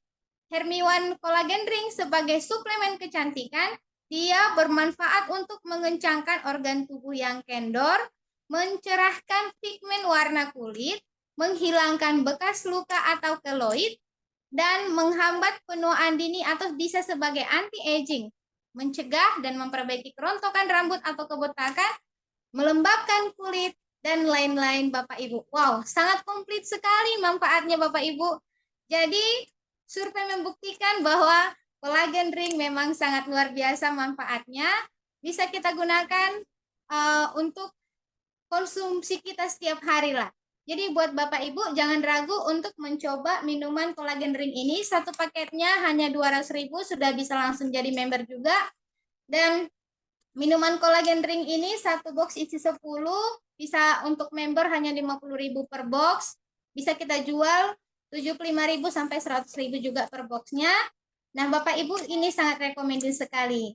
Hermiwan Collagen Ring sebagai suplemen kecantikan, dia bermanfaat untuk mengencangkan organ tubuh yang kendor, mencerahkan pigmen warna kulit, menghilangkan bekas luka atau keloid, dan menghambat penuaan dini atau bisa sebagai anti-aging, mencegah dan memperbaiki kerontokan rambut atau kebotakan, melembabkan kulit, dan lain-lain Bapak Ibu. Wow, sangat komplit sekali manfaatnya Bapak Ibu. Jadi, survei membuktikan bahwa collagen ring memang sangat luar biasa manfaatnya. Bisa kita gunakan untuk konsumsi kita setiap hari lah. Jadi buat Bapak Ibu jangan ragu untuk mencoba minuman kolagen drink ini. Satu paketnya hanya 200.000 sudah bisa langsung jadi member juga. Dan minuman kolagen drink ini satu box isi 10, bisa untuk member hanya 50.000 per box. Bisa kita jual 75.000 sampai 100.000 juga per boxnya. Nah, Bapak Ibu ini sangat rekomendasi sekali.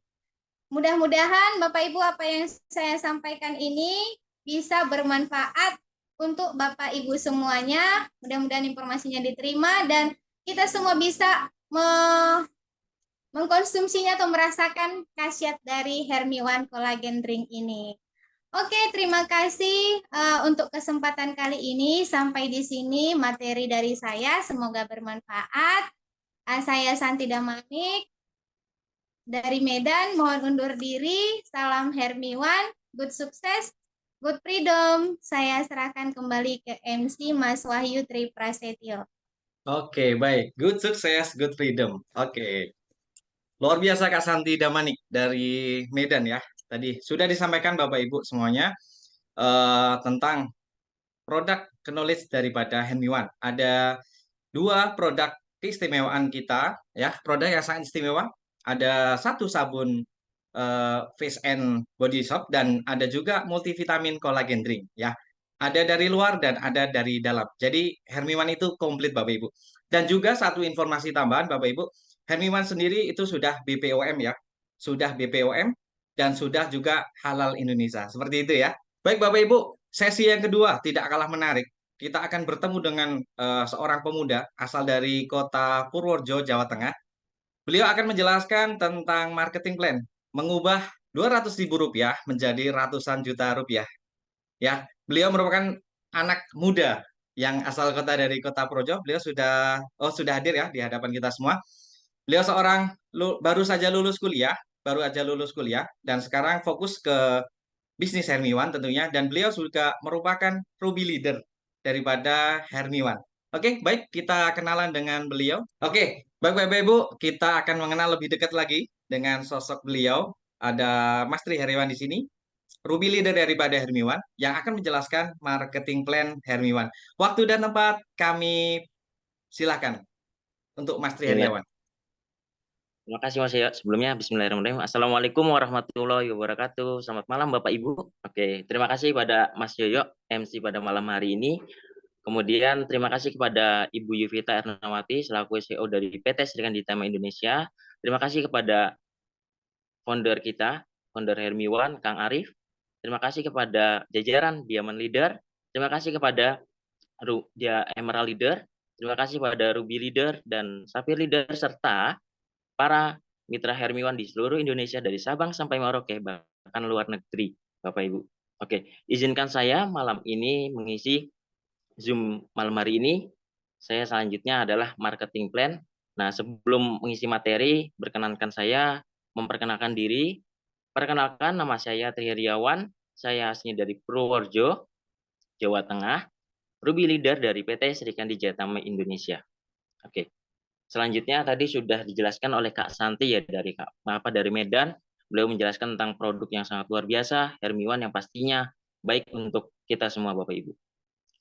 Mudah-mudahan Bapak Ibu apa yang saya sampaikan ini bisa bermanfaat untuk Bapak Ibu semuanya. Mudah-mudahan informasinya diterima dan kita semua bisa mengkonsumsinya atau merasakan khasiat dari Hermiwan Collagen Drink ini. Oke, terima kasih untuk kesempatan kali ini. Sampai di sini materi dari saya. Semoga bermanfaat. Saya Santi Damamik dari Medan. Mohon undur diri. Salam Hermiwan. Good sukses. Good freedom. Saya serahkan kembali ke MC Mas Wahyu Tri Prasetyo. Oke, baik. Good success, good freedom. Oke. Luar biasa Kak Santi Damanik dari Medan ya. Tadi sudah disampaikan Bapak Ibu semuanya tentang produk knowledge daripada Hemiwan. Ada dua produk keistimewaan kita ya, produk yang sangat istimewa. Ada satu sabun face and body soap dan ada juga multivitamin collagen drink ya. Ada dari luar dan ada dari dalam. Jadi Hermiwan itu komplit Bapak Ibu. Dan juga satu informasi tambahan Bapak Ibu, Hermiwan sendiri itu sudah BPOM ya. Sudah BPOM dan sudah juga halal Indonesia. Seperti itu ya. Baik Bapak Ibu, sesi yang kedua tidak kalah menarik. Kita akan bertemu dengan seorang pemuda asal dari kota Purworejo, Jawa Tengah. Beliau akan menjelaskan tentang marketing plan, mengubah 200.000 rupiah menjadi ratusan juta rupiah. Ya, beliau merupakan anak muda yang asal kota dari kota Projo. Beliau sudah hadir ya di hadapan kita semua. Beliau seorang baru saja lulus kuliah, dan sekarang fokus ke bisnis Hermiwan tentunya, dan beliau juga merupakan Ruby leader daripada Hermiwan. Oke, baik kita kenalan dengan beliau. Oke, baik Bapak Ibu, kita akan mengenal lebih dekat lagi dengan sosok beliau. Ada Mas Tri Heriwan di sini, Ruby leader daripada Hermiwan yang akan menjelaskan marketing plan Hermiwan. Waktu dan tempat kami silakan untuk Mas Tri Bismillah. Heriawan. Terima kasih Mas ya. Sebelumnya Bismillahirrahmanirrahim. Assalamualaikum warahmatullahi wabarakatuh. Selamat malam Bapak Ibu. Oke, terima kasih pada Mas Yoyo MC pada malam hari ini. Kemudian terima kasih kepada Ibu Yuvita Ernawati selaku CEO dari PT Serikan Ditama Indonesia. Terima kasih kepada founder kita, founder Hermiwan, Kang Arif. Terima kasih kepada jajaran Diamond Leader. Terima kasih kepada Emerald Leader. Terima kasih kepada Ruby Leader dan Sapphire Leader serta para mitra Hermiwan di seluruh Indonesia dari Sabang sampai Merauke bahkan luar negeri, Bapak Ibu. Oke, izinkan saya malam ini mengisi Zoom malam hari ini. Saya selanjutnya adalah marketing plan. Nah, sebelum mengisi materi, berkenankan saya memperkenalkan diri. Perkenalkan, nama saya Tri Heriawan. Saya aslinya dari Purworejo, Jawa Tengah. Ruby leader dari PT Serikandi Jatama Indonesia. Oke. Selanjutnya tadi sudah dijelaskan oleh Kak Santi ya dari Medan. Beliau menjelaskan tentang produk yang sangat luar biasa, Hermiwan yang pastinya baik untuk kita semua Bapak Ibu.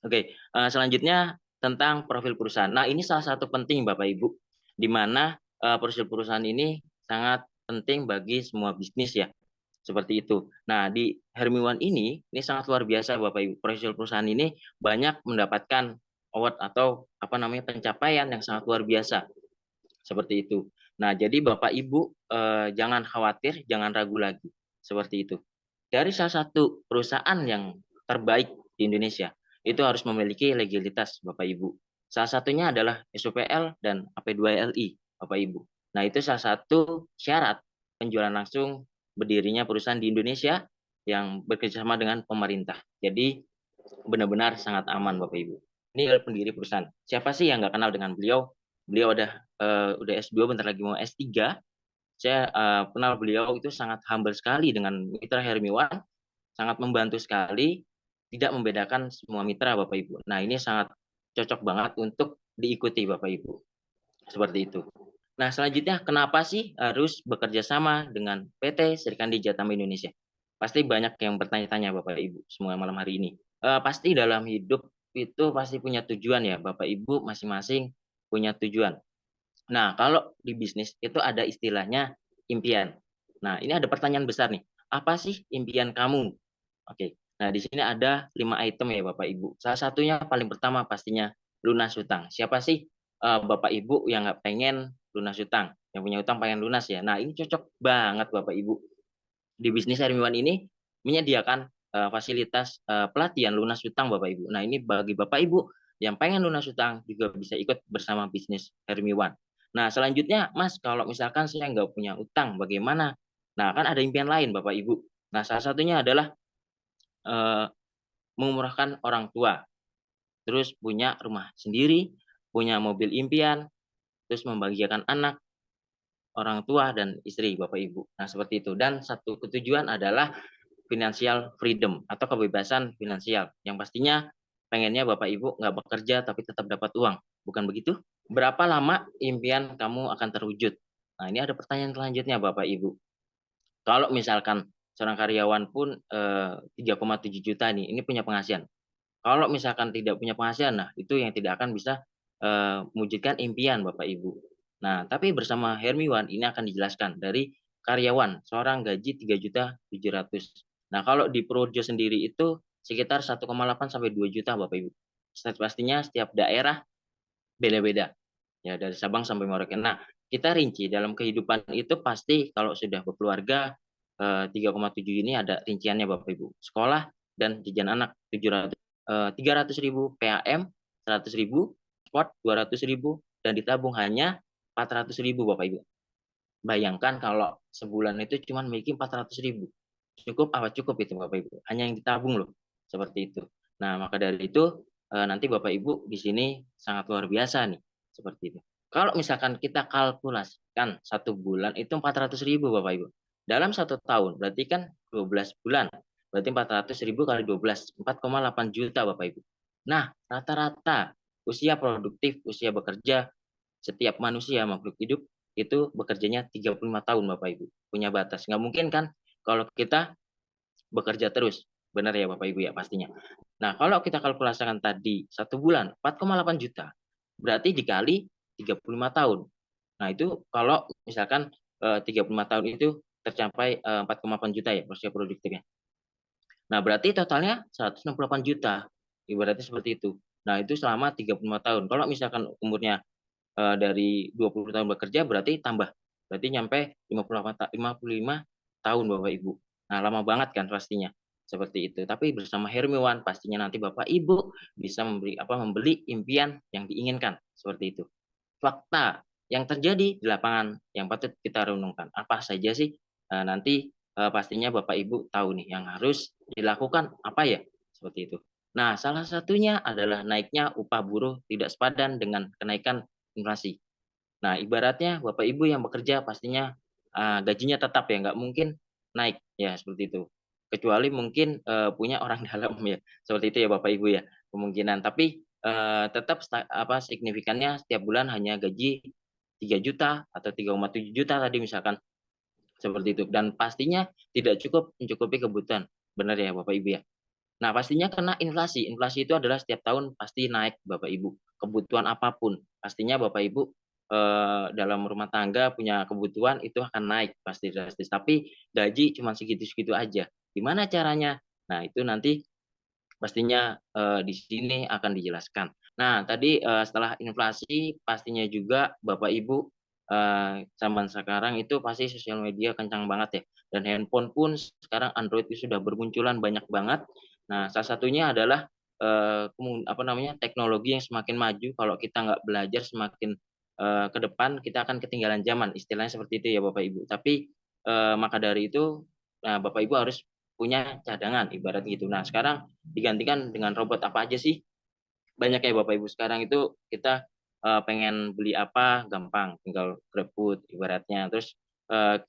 Oke, selanjutnya tentang profil perusahaan. Nah, ini salah satu penting Bapak Ibu, di mana profil perusahaan ini sangat penting bagi semua bisnis ya. Seperti itu. Nah, di Hermiwan ini sangat luar biasa Bapak Ibu. Profil perusahaan ini banyak mendapatkan award atau pencapaian yang sangat luar biasa. Seperti itu. Nah, jadi Bapak Ibu jangan khawatir, jangan ragu lagi. Seperti itu. Dari salah satu perusahaan yang terbaik di Indonesia, itu harus memiliki legalitas Bapak Ibu. Salah satunya adalah SOPL dan AP2LI Bapak Ibu. Nah, itu salah satu syarat penjualan langsung berdirinya perusahaan di Indonesia yang bekerjasama dengan pemerintah. Jadi benar-benar sangat aman Bapak Ibu. Ini adalah pendiri perusahaan. Siapa sih yang nggak kenal dengan beliau? Beliau udah S2, bentar lagi mau S3. Saya kenal beliau itu sangat humble sekali dengan mitra Hermiwan, sangat membantu sekali, tidak membedakan semua mitra Bapak Ibu. Nah, ini sangat cocok banget untuk diikuti Bapak Ibu. Seperti itu. Nah, selanjutnya kenapa sih harus bekerja sama dengan PT Serikandi Jatama Indonesia? Pasti banyak yang bertanya-tanya Bapak Ibu semua malam hari ini. Pasti dalam hidup itu pasti punya tujuan ya Bapak Ibu masing-masing punya tujuan. Nah, kalau di bisnis itu ada istilahnya impian. Nah, ini ada pertanyaan besar nih. Apa sih impian kamu? Oke. Nah, di sini ada 5 item ya Bapak Ibu. Salah satunya paling pertama pastinya lunas hutang. Siapa sih Bapak Ibu yang nggak pengen lunas hutang? Yang punya hutang pengen lunas ya. Nah, ini cocok banget Bapak Ibu. Di bisnis Hermiwan ini menyediakan fasilitas pelatihan lunas hutang Bapak Ibu. Nah, ini bagi Bapak Ibu yang pengen lunas hutang juga bisa ikut bersama bisnis Hermiwan. Nah, selanjutnya, Mas, kalau misalkan saya nggak punya utang, bagaimana? Nah, kan ada impian lain Bapak Ibu. Nah, salah satunya adalah eh, mengumrahkan orang tua, terus punya rumah sendiri, punya mobil impian, terus membahagiakan anak, orang tua, dan istri Bapak Ibu. Nah, seperti itu. Dan satu ketujuan adalah financial freedom atau kebebasan finansial. Yang pastinya pengennya Bapak Ibu nggak bekerja tapi tetap dapat uang. Bukan begitu? Berapa lama impian kamu akan terwujud? Nah, ini ada pertanyaan selanjutnya Bapak Ibu. Kalau misalkan seorang karyawan pun 3,7 juta nih, ini punya penghasilan. Kalau misalkan tidak punya penghasilan, nah itu yang tidak akan bisa mewujudkan impian Bapak Ibu. Nah, tapi bersama Hermiwan ini akan dijelaskan dari karyawan seorang gaji 3.700.000. Nah, kalau di Projo sendiri itu sekitar 1,8 sampai 2 juta Bapak Ibu. Pastinya setiap daerah beda-beda. Ya, dari Sabang sampai Merauke. Nah, kita rinci dalam kehidupan itu pasti kalau sudah berkeluarga 3,7 ini ada rinciannya Bapak Ibu. Sekolah dan jajan anak 300.000 PAM, 100.000 sport 200.000 dan ditabung hanya 400.000 Bapak Ibu. Bayangkan kalau sebulan itu cuma memiliki 400.000. Cukup apa cukup itu Bapak Ibu? Hanya yang ditabung loh. Seperti itu. Nah, maka dari itu nanti Bapak Ibu di sini sangat luar biasa nih. Seperti itu. Kalau misalkan kita kalkulasikan satu bulan itu 400.000 Bapak Ibu. Dalam satu tahun berarti kan 12 bulan. Berarti 400.000 kali 12, 4,8 juta Bapak Ibu. Nah, rata-rata usia produktif, usia bekerja setiap manusia makhluk hidup itu bekerjanya 35 tahun Bapak Ibu. Punya batas. Nggak mungkin kan kalau kita bekerja terus. Benar ya Bapak Ibu ya pastinya. Nah, kalau kita kalkulasikan tadi satu bulan 4,8 juta, berarti dikali 35 tahun. Nah, itu kalau misalkan 35 tahun itu tercapai 4,8 juta ya usia produktifnya. Nah, berarti totalnya 168 juta. Ibaratnya seperti itu. Nah, itu selama 35 tahun. Kalau misalkan umurnya dari 20 tahun bekerja berarti tambah. Berarti nyampe 55 tahun Bapak Ibu. Nah, lama banget kan pastinya. Seperti itu. Tapi bersama Hermiwan pastinya nanti Bapak Ibu bisa membeli impian yang diinginkan. Seperti itu. Fakta yang terjadi di lapangan yang patut kita renungkan. Apa saja sih nanti pastinya Bapak Ibu tahu nih yang harus dilakukan apa ya? Seperti itu. Nah, salah satunya adalah naiknya upah buruh tidak sepadan dengan kenaikan inflasi. Nah, ibaratnya Bapak Ibu yang bekerja pastinya gajinya tetap ya, nggak mungkin naik ya seperti itu. Kecuali mungkin punya orang dalam ya, seperti itu ya Bapak Ibu ya kemungkinan. Tapi tetap signifikannya setiap bulan hanya gaji 3 juta atau 3,7 juta tadi misalkan seperti itu. Dan pastinya tidak cukup mencukupi kebutuhan. Benar ya Bapak Ibu ya. Nah, pastinya kena inflasi. Inflasi itu adalah setiap tahun pasti naik, Bapak Ibu. Kebutuhan apapun, pastinya Bapak Ibu dalam rumah tangga punya kebutuhan itu akan naik pasti drastis. Tapi gaji cuma segitu-segitu aja. Gimana caranya? Nah, itu nanti pastinya di sini akan dijelaskan. Nah, tadi setelah inflasi, pastinya juga Bapak Ibu zaman sekarang itu pasti sosial media kencang banget ya. Dan handphone pun sekarang Android itu sudah bermunculan banyak banget. Nah, salah satunya adalah teknologi yang semakin maju. Kalau kita nggak belajar semakin ke depan, kita akan ketinggalan zaman. Istilahnya seperti itu ya Bapak Ibu. Tapi maka dari itu, Bapak Ibu harus punya cadangan ibarat gitu. Nah, sekarang digantikan dengan robot apa aja sih? Banyak ya Bapak Ibu. Sekarang itu kita pengen beli apa gampang, tinggal GrabFood ibaratnya. Terus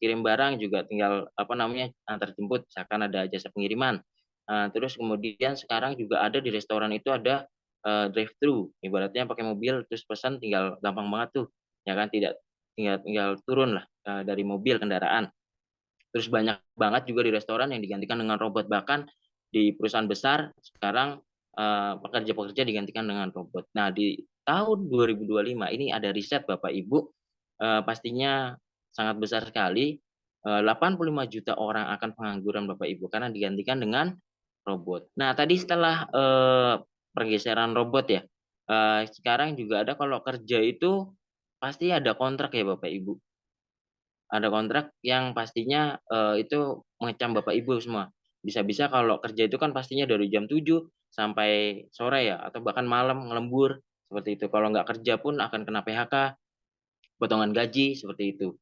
kirim barang juga tinggal antar jemput, misalkan ada jasa pengiriman. Terus kemudian sekarang juga ada di restoran itu ada drive thru, ibaratnya pakai mobil terus pesan tinggal gampang banget tuh. Ya kan tinggal turun lah dari mobil kendaraan. Terus banyak banget juga di restoran yang digantikan dengan robot. Bahkan di perusahaan besar sekarang pekerja-pekerja digantikan dengan robot. Nah, di tahun 2025 ini ada riset Bapak Ibu, pastinya sangat besar sekali, 85 juta orang akan pengangguran Bapak Ibu karena digantikan dengan robot. Nah, tadi setelah pergeseran robot ya, sekarang juga ada kalau kerja itu pasti ada kontrak ya Bapak Ibu. Ada kontrak yang pastinya, itu mengecam Bapak Ibu semua. Bisa-bisa kalau kerja itu kan pastinya dari jam 7 sampai sore ya, atau bahkan malam ngelembur, seperti itu. Kalau nggak kerja pun akan kena PHK, potongan gaji, seperti itu.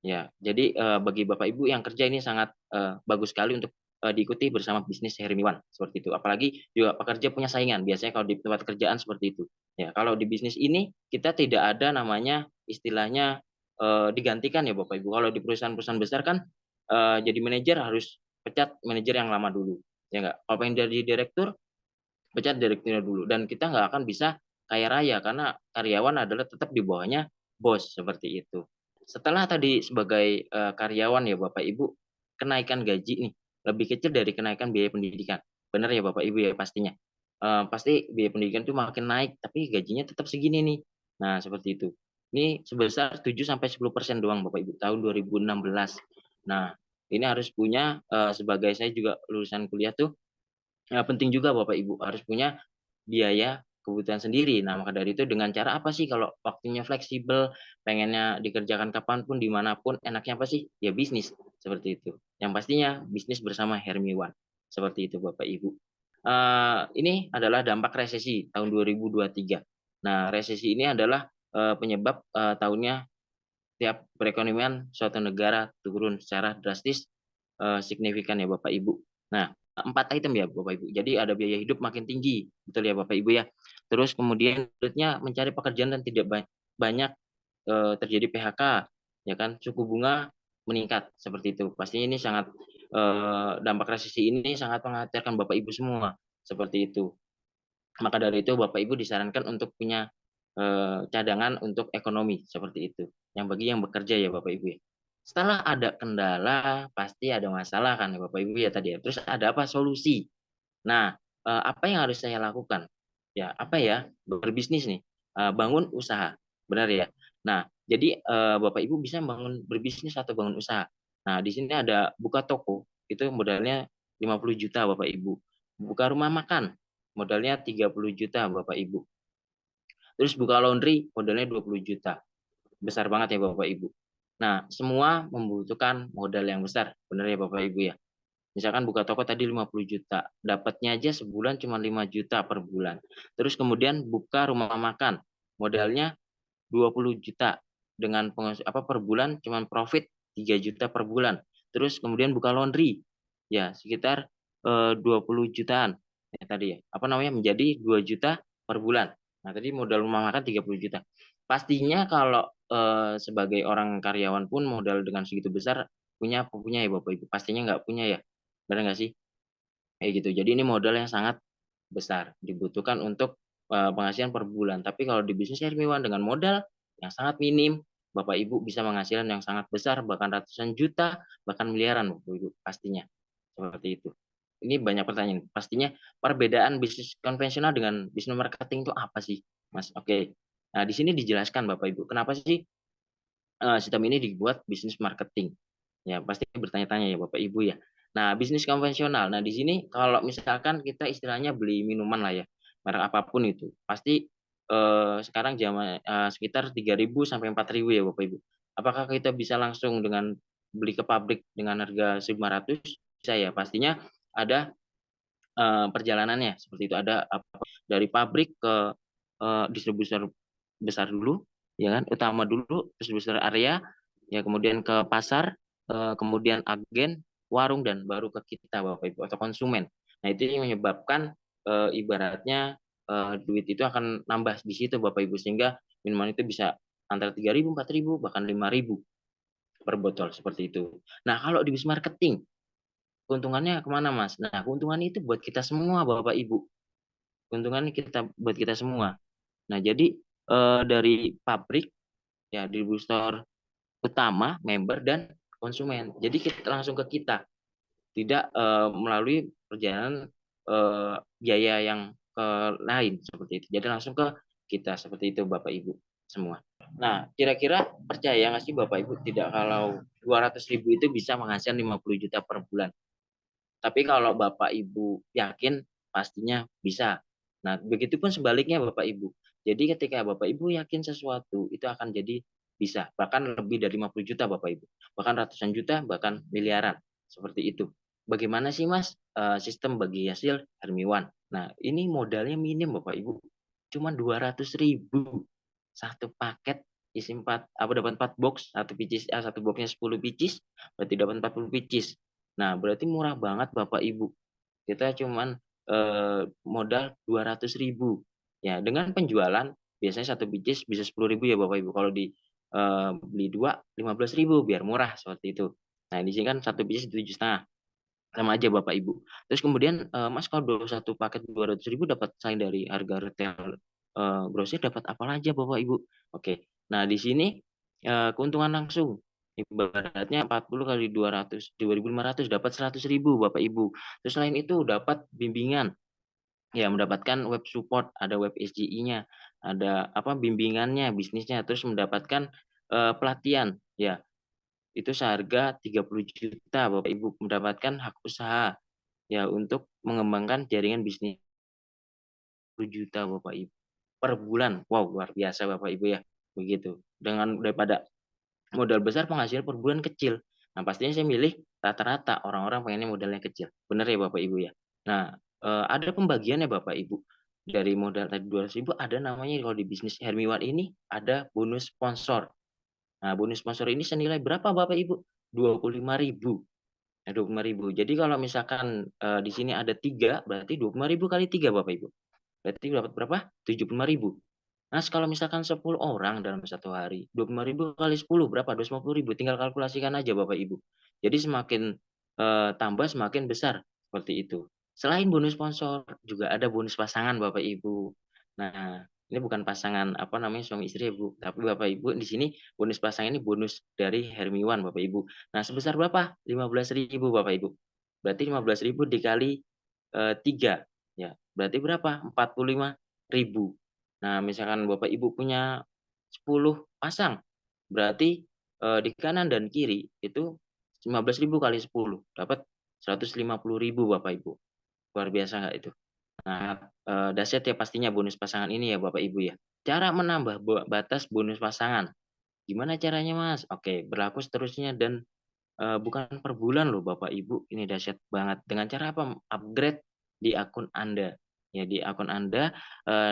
Ya, jadi, bagi Bapak Ibu yang kerja ini sangat, bagus sekali untuk, diikuti bersama bisnis Hermiwan, seperti itu. Apalagi juga pekerja punya saingan, biasanya kalau di tempat kerjaan seperti itu. Ya, kalau di bisnis ini kita tidak ada namanya istilahnya, digantikan ya Bapak Ibu. Kalau di perusahaan-perusahaan besar kan, jadi manajer harus pecat manajer yang lama dulu, ya nggak? Kalau pengen jadi direktur, pecat direkturnya dulu dan kita nggak akan bisa kaya raya karena karyawan adalah tetap di bawahnya bos, seperti itu. Setelah tadi sebagai, karyawan ya Bapak Ibu, kenaikan gaji nih lebih kecil dari kenaikan biaya pendidikan. Benar ya Bapak Ibu ya pastinya? Pasti biaya pendidikan itu makin naik tapi gajinya tetap segini nih. Nah, seperti itu. Ini sebesar 7-10% doang Bapak Ibu tahun 2016. Nah, ini harus punya, sebagai saya juga lulusan kuliah tuh, penting juga Bapak Ibu harus punya biaya kebutuhan sendiri. Nah, maka dari itu dengan cara apa sih kalau waktunya fleksibel, pengennya dikerjakan kapan pun, di mana pun, enaknya apa sih? Ya bisnis, seperti itu. Yang pastinya bisnis bersama Hermiwan, seperti itu Bapak Ibu. Ini adalah dampak resesi tahun 2023. Nah, resesi ini adalah, penyebab, tahunnya tiap perekonomian suatu negara turun secara drastis, signifikan ya Bapak Ibu. Nah, 4 item ya Bapak Ibu. Jadi ada biaya hidup makin tinggi, betul ya Bapak Ibu ya. Terus kemudian sulitnya mencari pekerjaan dan tidak banyak, terjadi PHK, ya kan. Suku bunga meningkat, seperti itu. Pastinya ini sangat, dampak resesi ini sangat mengkhawatirkan Bapak Ibu semua, seperti itu. Maka dari itu Bapak Ibu disarankan untuk punya, cadangan untuk ekonomi, seperti itu. Yang bagi yang bekerja ya Bapak Ibu ya. Setelah ada kendala, pasti ada masalah kan ya Bapak Ibu ya tadi ya. Terus ada apa? Solusi. Nah, apa yang harus saya lakukan? Ya, apa ya? Berbisnis nih, bangun usaha, benar ya? Nah, jadi, Bapak Ibu bisa bangun berbisnis atau bangun usaha. Nah, di sini ada buka toko, itu modalnya 50 juta Bapak Ibu. Buka rumah makan, modalnya 30 juta Bapak Ibu. Terus buka laundry, modalnya 20 juta. Besar banget ya Bapak Ibu. Nah, semua membutuhkan modal yang besar, benar ya Bapak Ibu ya? Misalkan buka toko tadi 50 juta, dapatnya aja sebulan cuma 5 juta per bulan. Terus kemudian buka rumah makan, modalnya 20 juta dengan per bulan cuma profit 3 juta per bulan. Terus kemudian buka laundry, ya sekitar 20 jutaan ya tadi ya. Apa namanya menjadi 2 juta per bulan. Nah, tadi modal rumah makan 30 juta. Pastinya kalau sebagai orang karyawan pun modal dengan segitu besar punya ya Bapak Ibu. Pastinya nggak punya ya. Benar nggak sih? Kayak gitu. Jadi ini modal yang sangat besar, dibutuhkan untuk, penghasilan per bulan. Tapi kalau di bisnis Hermiwan dengan modal yang sangat minim, Bapak Ibu bisa penghasilan yang sangat besar, bahkan ratusan juta, bahkan miliaran Bapak Ibu, pastinya. Seperti itu. Ini banyak pertanyaan. Pastinya perbedaan bisnis konvensional dengan bisnis marketing itu apa sih, Mas? Oke. Nah, di sini dijelaskan Bapak Ibu, kenapa sih, sistem ini dibuat bisnis marketing. Ya, pasti bertanya-tanya ya Bapak Ibu ya. Nah, bisnis konvensional. Nah, di sini kalau misalkan kita istilahnya beli minuman lah ya, merek apapun itu, pasti sekarang sekitar 3.000 sampai 4.000 ya Bapak Ibu. Apakah kita bisa langsung dengan beli ke pabrik dengan harga 1.500? Bisa ya, pastinya ada perjalanannya seperti itu. Ada dari pabrik ke distributor besar dulu, ya kan, utama dulu, distributor area, ya kemudian ke pasar, kemudian agen, warung dan baru ke kita Bapak Ibu atau konsumen. Nah, itu yang menyebabkan ibaratnya duit itu akan nambah di situ Bapak Ibu sehingga minuman itu bisa antara 3.000, 4.000 bahkan 5.000 per botol seperti itu. Nah, kalau di bisnis marketing keuntungannya kemana Mas? Nah, keuntungannya itu buat kita semua Bapak Ibu. Keuntungannya buat kita semua. Nah, jadi dari pabrik ya distributor utama, member dan konsumen. Jadi kita langsung ke kita, tidak melalui perjalanan biaya yang lain seperti itu. Jadi langsung ke kita seperti itu Bapak Ibu semua. Nah, kira-kira percaya nggak sih Bapak Ibu tidak kalau 200.000 itu bisa menghasilkan 50 juta per bulan? Tapi kalau Bapak Ibu yakin pastinya bisa. Nah, begitupun sebaliknya Bapak Ibu. Jadi ketika Bapak Ibu yakin sesuatu itu akan jadi bisa, bahkan lebih dari 50 juta Bapak Ibu. Bahkan ratusan juta, bahkan miliaran. Seperti itu. Bagaimana sih Mas sistem bagi hasil Hermiwan? Nah, ini modalnya minim Bapak Ibu. Cuma 200.000. Satu paket isi 4 apa dapat 4 box, satu pieces satu boxnya 10 pieces, berarti dapat 40 pieces. Nah, berarti murah banget Bapak Ibu. Kita cuman modal 200.000. Ya, dengan penjualan biasanya satu pieces bisa 10.000 ya Bapak Ibu. Kalau beli 2 15.000 biar murah seperti itu. Nah, di sini kan satu pieces 7,5. Sama aja Bapak Ibu. Terus kemudian Mas kalau satu paket 200.000 dapat selain dari harga retail grosir dapat apa aja Bapak Ibu. Oke. Nah, di sini keuntungan langsung ibaratnya 40 kali 200 2.500 dapat 100.000 Bapak Ibu. Terus selain itu dapat bimbingan. Ya, mendapatkan web support, ada web SGI-nya, ada apa bimbingannya, bisnisnya, terus mendapatkan pelatihan ya. Itu seharga 30 juta Bapak Ibu mendapatkan hak usaha ya untuk mengembangkan jaringan bisnis 10 juta Bapak Ibu per bulan. Wow, luar biasa Bapak Ibu ya. Begitu. Dengan daripada modal besar penghasilan per bulan kecil. Nah, pastinya saya milih rata-rata orang-orang pengennya modalnya kecil. Benar ya Bapak Ibu ya. Nah, ada pembagiannya Bapak Ibu. Dari modal tadi 200.000 ada namanya kalau di bisnis Hermiwan ini ada bonus sponsor. Nah, bonus sponsor ini senilai berapa Bapak Ibu? 25.000. Nah, 25.000. Jadi kalau misalkan di sini ada 3, berarti 25.000 kali 3 Bapak Ibu. Berarti dapat berapa? 75.000. Nah, kalau misalkan 10 orang dalam satu hari, 25.000 kali 10 berapa? 250.000. Tinggal kalkulasikan aja Bapak Ibu. Jadi semakin tambah semakin besar seperti itu. Selain bonus sponsor, juga ada bonus pasangan Bapak Ibu. Nah, ini bukan pasangan apa namanya suami istri ya Bu, tapi Bapak Ibu di sini bonus pasangan ini bonus dari Hermiwan Bapak Ibu. Nah, sebesar berapa? 15.000 Bapak Ibu. Berarti 15.000 dikali 3 ya. Berarti berapa? 45.000. Nah, misalkan Bapak Ibu punya 10 pasang, berarti di kanan dan kiri itu 15.000 kali 10 dapat 150.000 Bapak Ibu. Luar biasa nggak itu? Nah, dahsyat ya pastinya bonus pasangan ini ya Bapak Ibu ya. Cara menambah batas bonus pasangan. Gimana caranya Mas? Oke, berlaku seterusnya dan bukan per bulan loh Bapak Ibu, ini dahsyat banget. Dengan cara apa? Upgrade di akun Anda. Ya di akun Anda,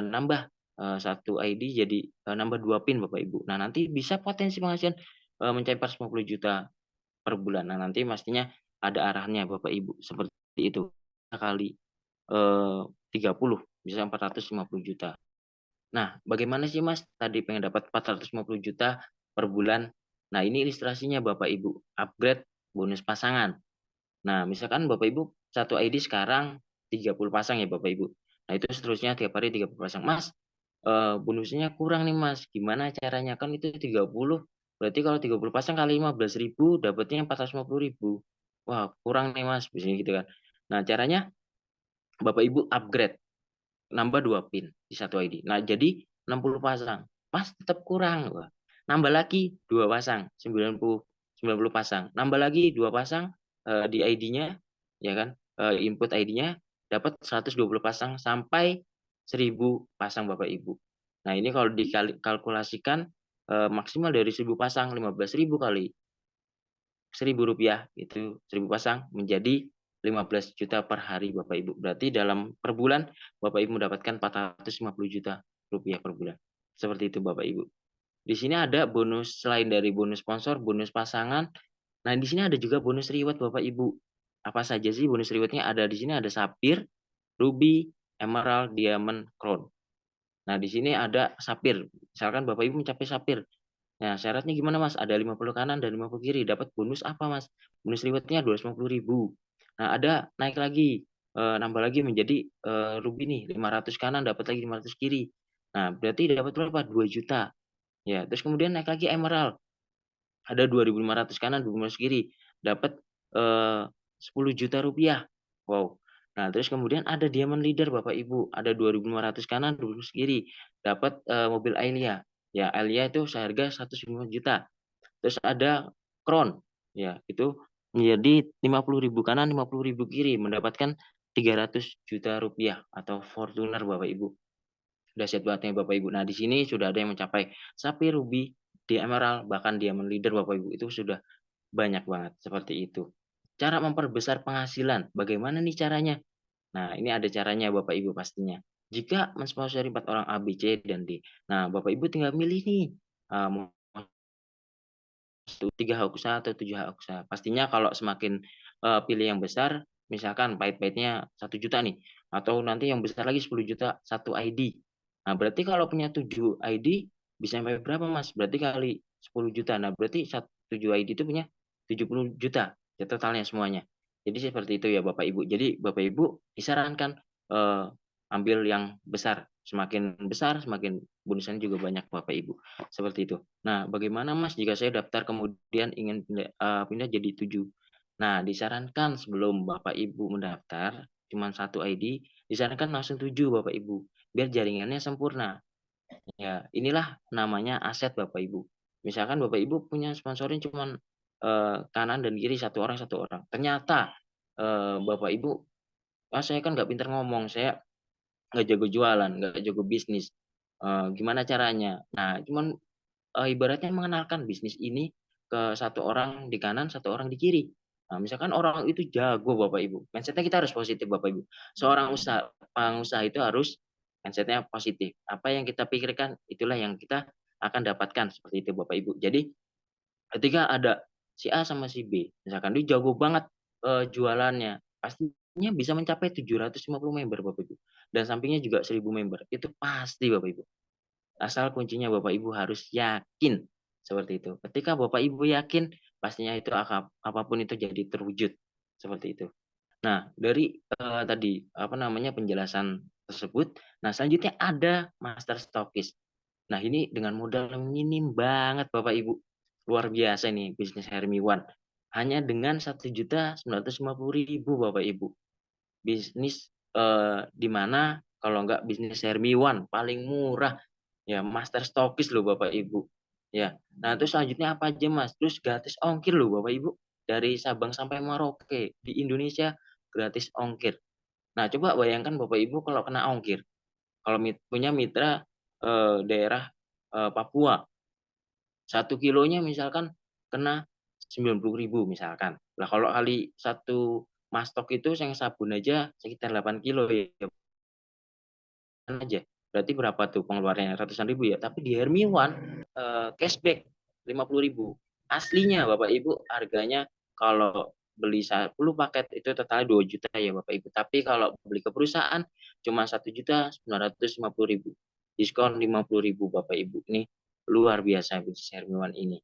nambah, 1 ID jadi, nambah 2 PIN Bapak Ibu. Nah nanti bisa potensi penghasilan, mencapai 150 juta per bulan. Nah nanti pastinya ada arahnya Bapak Ibu, seperti itu. Kali, 30 bisa 450 juta. Nah, bagaimana sih Mas tadi pengen dapat 450 juta per bulan? Nah, ini ilustrasinya Bapak Ibu, upgrade bonus pasangan. Nah, misalkan Bapak Ibu satu ID sekarang 30 pasang ya Bapak Ibu. Nah, itu seterusnya tiap hari 30 pasang. Mas, bonusnya kurang nih Mas, gimana caranya? Kan itu 30, berarti kalau 30 pasang kali 15.000 dapatnya 450.000. Wah, kurang nih Mas, biasanya gitu kan. Nah, caranya Bapak Ibu upgrade. Nambah 2 PIN di satu ID. Nah, jadi 60 pasang. Pas tetap kurang. Wah, nambah lagi 2 pasang, 90 pasang. Nambah lagi 2 pasang di ID-nya ya kan, input ID-nya dapat 120 pasang sampai 1.000 pasang Bapak Ibu. Nah, ini kalau dikalkulasikan maksimal dari 1.000 pasang 15.000 kali Rp1.000 itu 1.000 pasang menjadi 15 juta per hari Bapak Ibu. Berarti dalam per bulan Bapak Ibu mendapatkan 450 juta rupiah per bulan. Seperti itu Bapak Ibu. Di sini ada bonus selain dari bonus sponsor, bonus pasangan. Nah, di sini ada juga bonus reward Bapak Ibu. Apa saja sih bonus rewardnya? Ada di sini ada sapir, ruby, emerald, diamond, crown. Nah, di sini ada sapir. Misalkan Bapak Ibu mencapai sapir. Nah, syaratnya gimana Mas? Ada 50 kanan dan 50 kiri. Dapat bonus apa Mas? Bonus reward-nya 250.000. Nah, ada naik lagi, nambah lagi menjadi ruby nih, 500 kanan dapat lagi 500 kiri. Nah, berarti dapat berapa? 2 juta. Ya, terus kemudian naik lagi emerald. ada 2.500 kanan, 2.500 kiri, dapat 10 juta rupiah. Wow. Nah, terus kemudian ada Diamond Leader Bapak Ibu, ada 2.500 kanan, 2.500 kiri, dapat mobil Aelia. Ya, Aelia itu seharga 105 juta. Terus ada Crown, ya itu menjadi 50.000 kanan, 50.000 kiri, mendapatkan 300 juta rupiah atau Fortuner Bapak Ibu. Dahsyat banget nih Bapak Ibu. Nah, di sini sudah ada yang mencapai Sapphire, Ruby, di Emerald, bahkan Diamond Leader Bapak Ibu. Itu sudah banyak banget seperti itu. Cara memperbesar penghasilan, bagaimana nih caranya? Nah, ini ada caranya Bapak Ibu pastinya. Jika mensponsori 4 orang A, B, C, dan D. Nah, Bapak Ibu tinggal milih nih, mau 3 hak usaha atau 7 hak usaha. Pastinya kalau semakin pilih yang besar, misalkan pahit-pahitnya 1 juta nih, atau nanti yang besar lagi 10 juta, 1 ID. Nah, berarti kalau punya 7 ID bisa sampai berapa Mas? Berarti kali 10 juta. Nah, berarti 7 ID itu punya 70 juta ya totalnya semuanya. Jadi seperti itu ya Bapak Ibu. Jadi Bapak Ibu disarankan ambil yang besar. Semakin besar, semakin bonusannya juga banyak Bapak Ibu. Seperti itu. Nah, bagaimana Mas jika saya daftar kemudian ingin pindah jadi 7? Nah, disarankan sebelum Bapak Ibu mendaftar cuma 1 ID, disarankan langsung 7 Bapak Ibu, biar jaringannya sempurna. Ya, inilah namanya aset Bapak Ibu. Misalkan Bapak Ibu punya sponsorin cuma kanan dan kiri satu orang. Ternyata Bapak Ibu, saya kan nggak pintar ngomong, saya nggak jago jualan, nggak jago bisnis. Gimana caranya? Nah, cuman ibaratnya mengenalkan bisnis ini ke 1 orang di kanan, 1 orang di kiri. Nah, misalkan orang itu jago Bapak Ibu, mindset-nya kita harus positif Bapak Ibu. Seorang pengusaha itu harus mindset-nya positif. Apa yang kita pikirkan, itulah yang kita akan dapatkan, seperti itu Bapak Ibu. Jadi, ketika ada si A sama si B, misalkan dia jago banget jualannya, pastinya bisa mencapai 750 member Bapak Ibu, dan sampingnya juga 1.000 member. Itu pasti Bapak Ibu. Asal kuncinya Bapak Ibu harus yakin, seperti itu. Ketika Bapak Ibu yakin, pastinya itu apapun itu jadi terwujud, seperti itu. Nah, dari tadi apa namanya penjelasan tersebut, nah selanjutnya ada master stokis. Nah, ini dengan modal minim banget Bapak Ibu. Luar biasa nih bisnis Hermiwan. Hanya dengan 1.950.000 Bapak Ibu. Bisnis di mana kalau enggak bisnis Hermiwan paling murah ya master stokis loh Bapak Ibu. Ya. Nah, terus selanjutnya apa aja Mas? Terus gratis ongkir loh Bapak Ibu. Dari Sabang sampai Merauke di Indonesia gratis ongkir. Nah, coba bayangkan Bapak Ibu kalau kena ongkir. Kalau punya mitra daerah Papua. 1 kilonya misalkan kena 90.000 misalkan. Lah kalau kali 1 mastok itu yang sabun aja sekitar 8 kilo ya aja. Berarti berapa tuh pengeluarannya? Ratusan ribu ya. Tapi di Hermiwan cashback 50.000. Aslinya Bapak Ibu harganya kalau beli 10 paket itu totalnya 2 juta ya Bapak Ibu. Tapi kalau beli ke perusahaan cuma 1.950.000. Diskon 50.000 Bapak Ibu. Ini luar biasa bisnis Hermiwan ini.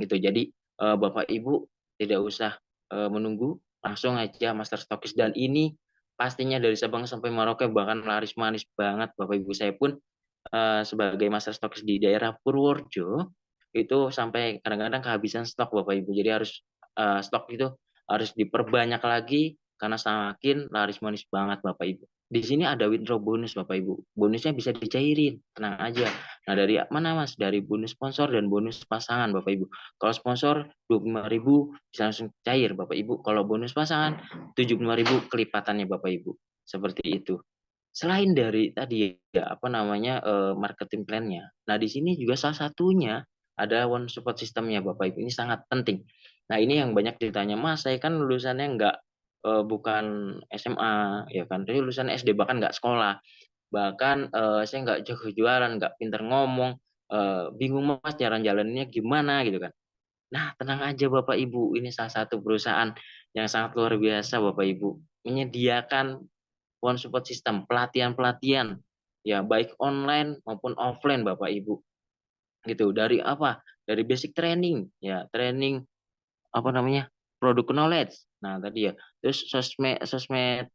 Gitu. Jadi Bapak Ibu tidak usah menunggu, langsung aja master stokis dan ini pastinya dari Sabang sampai Merauke bahkan laris manis banget Bapak Ibu. Saya pun sebagai master stokis di daerah Purworejo itu sampai kadang-kadang kehabisan stok Bapak Ibu. Jadi harus stok itu harus diperbanyak lagi karena semakin laris manis banget Bapak Ibu. Di sini ada withdraw bonus Bapak Ibu. Bonusnya bisa dicairin, tenang aja. Nah, dari mana Mas? Dari bonus sponsor dan bonus pasangan Bapak Ibu. Kalau sponsor 25.000 bisa langsung cair Bapak Ibu. Kalau bonus pasangan 75.000 kelipatannya Bapak Ibu. Seperti itu. Selain dari tadi ya apa namanya marketing plan-nya. Nah, di sini juga salah satunya ada one support system-nya Bapak Ibu. Ini sangat penting. Nah, ini yang banyak ditanya, "Mas, saya kan lulusannya bukan SMA ya kan, saya lulusan SD bahkan nggak sekolah. Bahkan saya nggak jago jualan, nggak pintar ngomong, bingung Mas jalan-jalannya gimana?" gitu kan. Nah, tenang aja Bapak Ibu, ini salah satu perusahaan yang sangat luar biasa Bapak Ibu, menyediakan one support system, pelatihan-pelatihan, ya baik online maupun offline Bapak Ibu, gitu. Dari apa? Dari basic training, ya training apa namanya produk knowledge. Nah tadi ya, terus sosmed sosmed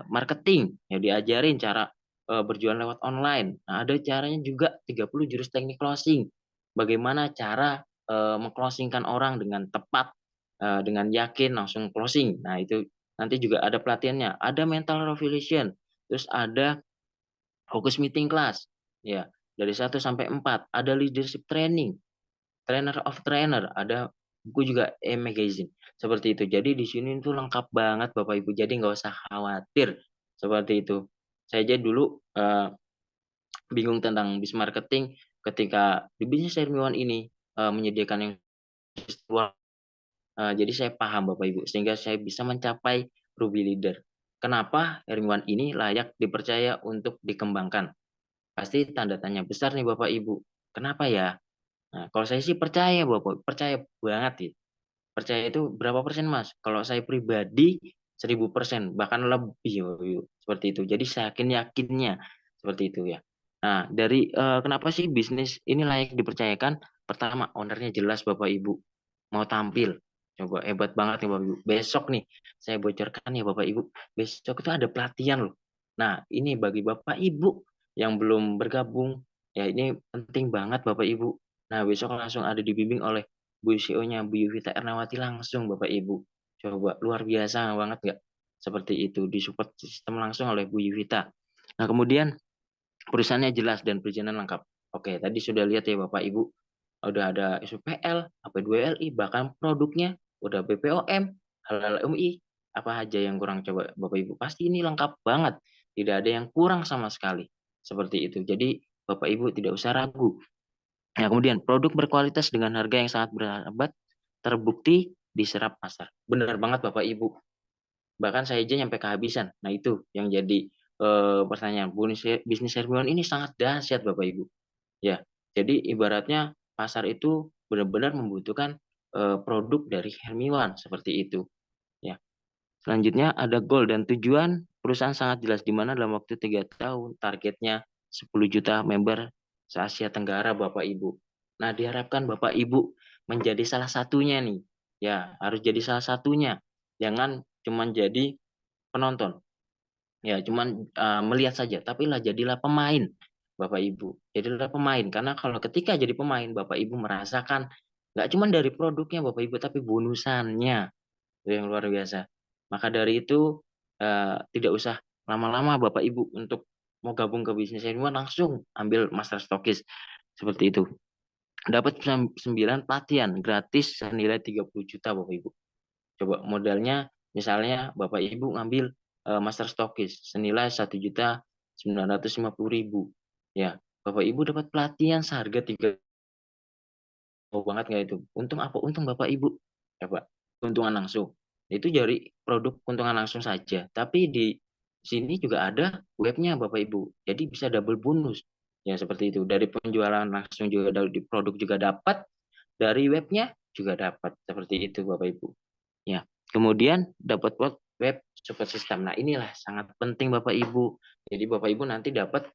marketing, ya diajarin cara berjualan lewat online. Nah ada caranya juga 30 jurus teknik closing. Bagaimana cara meng-closing-kan orang dengan tepat, dengan yakin langsung closing. Nah, itu nanti juga ada pelatihannya, ada mental revolution, terus ada fokus meeting class, ya, dari 1 sampai 4, ada leadership training, trainer of trainer, ada buku juga e-magazine, seperti itu. Jadi di sini tuh lengkap banget Bapak Ibu, jadi nggak usah khawatir, seperti itu. Saya aja dulu, bingung tentang bis marketing ketika di bisnis Hermiwan ini, menyediakan yang virtual, jadi saya paham Bapak Ibu, sehingga saya bisa mencapai Ruby Leader. Kenapa Hermiwan ini layak dipercaya untuk dikembangkan? Pasti tanda tanya besar nih Bapak Ibu, kenapa ya? Nah, kalau saya sih percaya Bapak, percaya banget ya. Percaya itu berapa persen Mas? Kalau saya pribadi 1000%, bahkan lebih Bapak Ibu, seperti itu. Jadi seyakin-yakinnya, seperti itu ya. Nah, dari, kenapa sih bisnis ini layak dipercayakan? Pertama, owner-nya jelas Bapak Ibu, mau tampil, coba hebat banget nih Bapak Ibu. Besok nih, saya bocorkan ya Bapak Ibu, besok itu ada pelatihan loh. Nah, ini bagi Bapak Ibu yang belum bergabung, ya ini penting banget Bapak Ibu. Nah, besok langsung ada dibimbing oleh Bu CEO-nya, Bu Yuvita Ernawati langsung Bapak Ibu. Coba luar biasa banget nggak? Seperti itu, disupport sistem langsung oleh Bu Yuvita. Nah, kemudian perusahaannya jelas dan perizinan lengkap. Oke, tadi sudah lihat ya Bapak Ibu, udah ada SUPL, AP2LI, bahkan produknya udah BPOM, halal MI, apa aja yang kurang coba Bapak Ibu? Pasti ini lengkap banget, tidak ada yang kurang sama sekali. Seperti itu. Jadi Bapak Ibu tidak usah ragu. Nah, kemudian produk berkualitas dengan harga yang sangat bersahabat, terbukti diserap pasar. Benar banget Bapak Ibu. Bahkan saya aja nyampe kehabisan. Nah, itu yang jadi pertanyaan. Bisnis Hermione ini sangat dahsyat Bapak Ibu. Ya, jadi ibaratnya pasar itu benar-benar membutuhkan produk dari Hermione seperti itu. Ya. Selanjutnya ada goal dan tujuan perusahaan sangat jelas, di mana dalam waktu 3 tahun targetnya 10 juta member se-Asia Tenggara Bapak Ibu. Nah, diharapkan Bapak Ibu menjadi salah satunya nih. Ya, harus jadi salah satunya. Jangan cuma jadi penonton. Ya, cuman melihat saja, tapi jadilah pemain Bapak Ibu. Jadilah pemain, karena kalau ketika jadi pemain Bapak Ibu merasakan nggak cuma dari produknya Bapak Ibu, tapi bonusannya yang luar biasa. Maka dari itu, tidak usah lama-lama Bapak Ibu untuk mau gabung ke bisnis ini, langsung ambil master stokis, seperti itu. Dapat 9 pelatihan gratis senilai 30 juta Bapak Ibu. Coba modalnya misalnya Bapak Ibu ngambil, master stokis senilai 1.950.000. Ya, Bapak Ibu dapat pelatihan seharga 3 banget nggak itu? Untung apa? Untung Bapak Ibu. Coba, keuntungan langsung. Itu dari produk keuntungan langsung saja, tapi di sini juga ada webnya Bapak Ibu. Jadi bisa double bonus. Ya seperti itu. Dari penjualan langsung juga dari produk juga dapat, dari webnya juga dapat. Seperti itu Bapak Ibu. Ya. Kemudian dapat web support system. Nah, inilah sangat penting Bapak Ibu. Jadi Bapak Ibu nanti dapat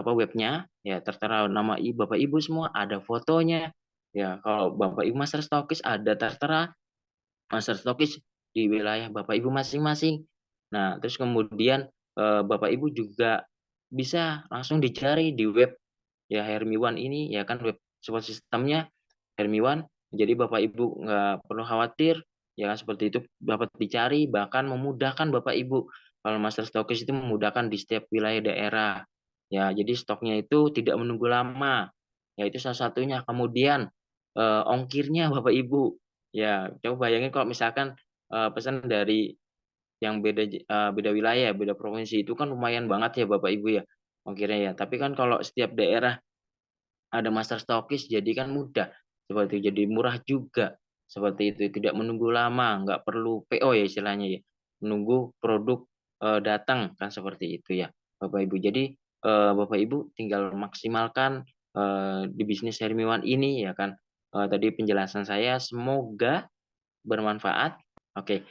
webnya, ya tertera nama Bapak Ibu semua, ada fotonya. Ya, kalau Bapak Ibu master stokis ada tertera master stokis di wilayah Bapak Ibu masing-masing. Nah, terus kemudian Bapak Ibu juga bisa langsung dicari di web ya Hermiwan ini, ya kan, web support sistemnya Hermiwan. Jadi Bapak Ibu nggak perlu khawatir, ya kan, seperti itu dapat dicari, bahkan memudahkan Bapak Ibu. Kalau master stokis itu memudahkan di setiap wilayah daerah. Ya, jadi stoknya itu tidak menunggu lama. Ya, itu salah satunya. Kemudian ongkirnya Bapak Ibu. Ya, coba bayangin kalau misalkan pesan dari yang beda wilayah, beda provinsi, itu kan lumayan banget ya Bapak Ibu ya, ongkirnya ya. Tapi kan kalau setiap daerah ada master stokis, jadi kan mudah, seperti itu, jadi murah juga, seperti itu, tidak menunggu lama, nggak perlu PO ya istilahnya ya, menunggu produk datang, kan seperti itu ya Bapak Ibu. Jadi Bapak Ibu tinggal maksimalkan di bisnis Hermiwan ini ya kan. Tadi penjelasan saya semoga bermanfaat. Oke,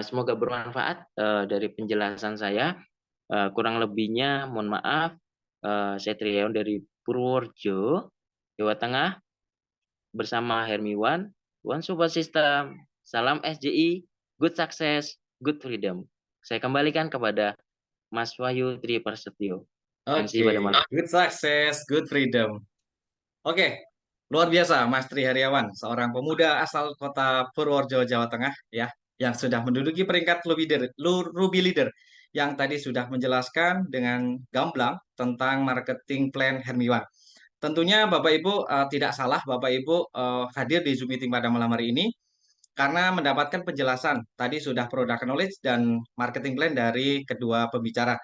semoga bermanfaat dari penjelasan saya. Kurang lebihnya mohon maaf. Saya Triawan dari Purworejo, Jawa Tengah, bersama Hermiwan, One Support System. Salam SJI, good success, good freedom. Saya kembalikan kepada Mas Wahyu Tri Prasetyo. MC pada Oke, malam. good success, good freedom. Oke, Luar biasa, Mas Tri Heriawan, seorang pemuda asal kota Purworejo, Jawa Tengah, ya, yang sudah menduduki peringkat Ruby Leader, yang tadi sudah menjelaskan dengan gamblang tentang marketing plan Hermiwan. Tentunya Bapak Ibu tidak salah, Bapak Ibu hadir di Zoom meeting pada malam hari ini karena mendapatkan penjelasan tadi sudah product knowledge dan marketing plan dari kedua pembicara.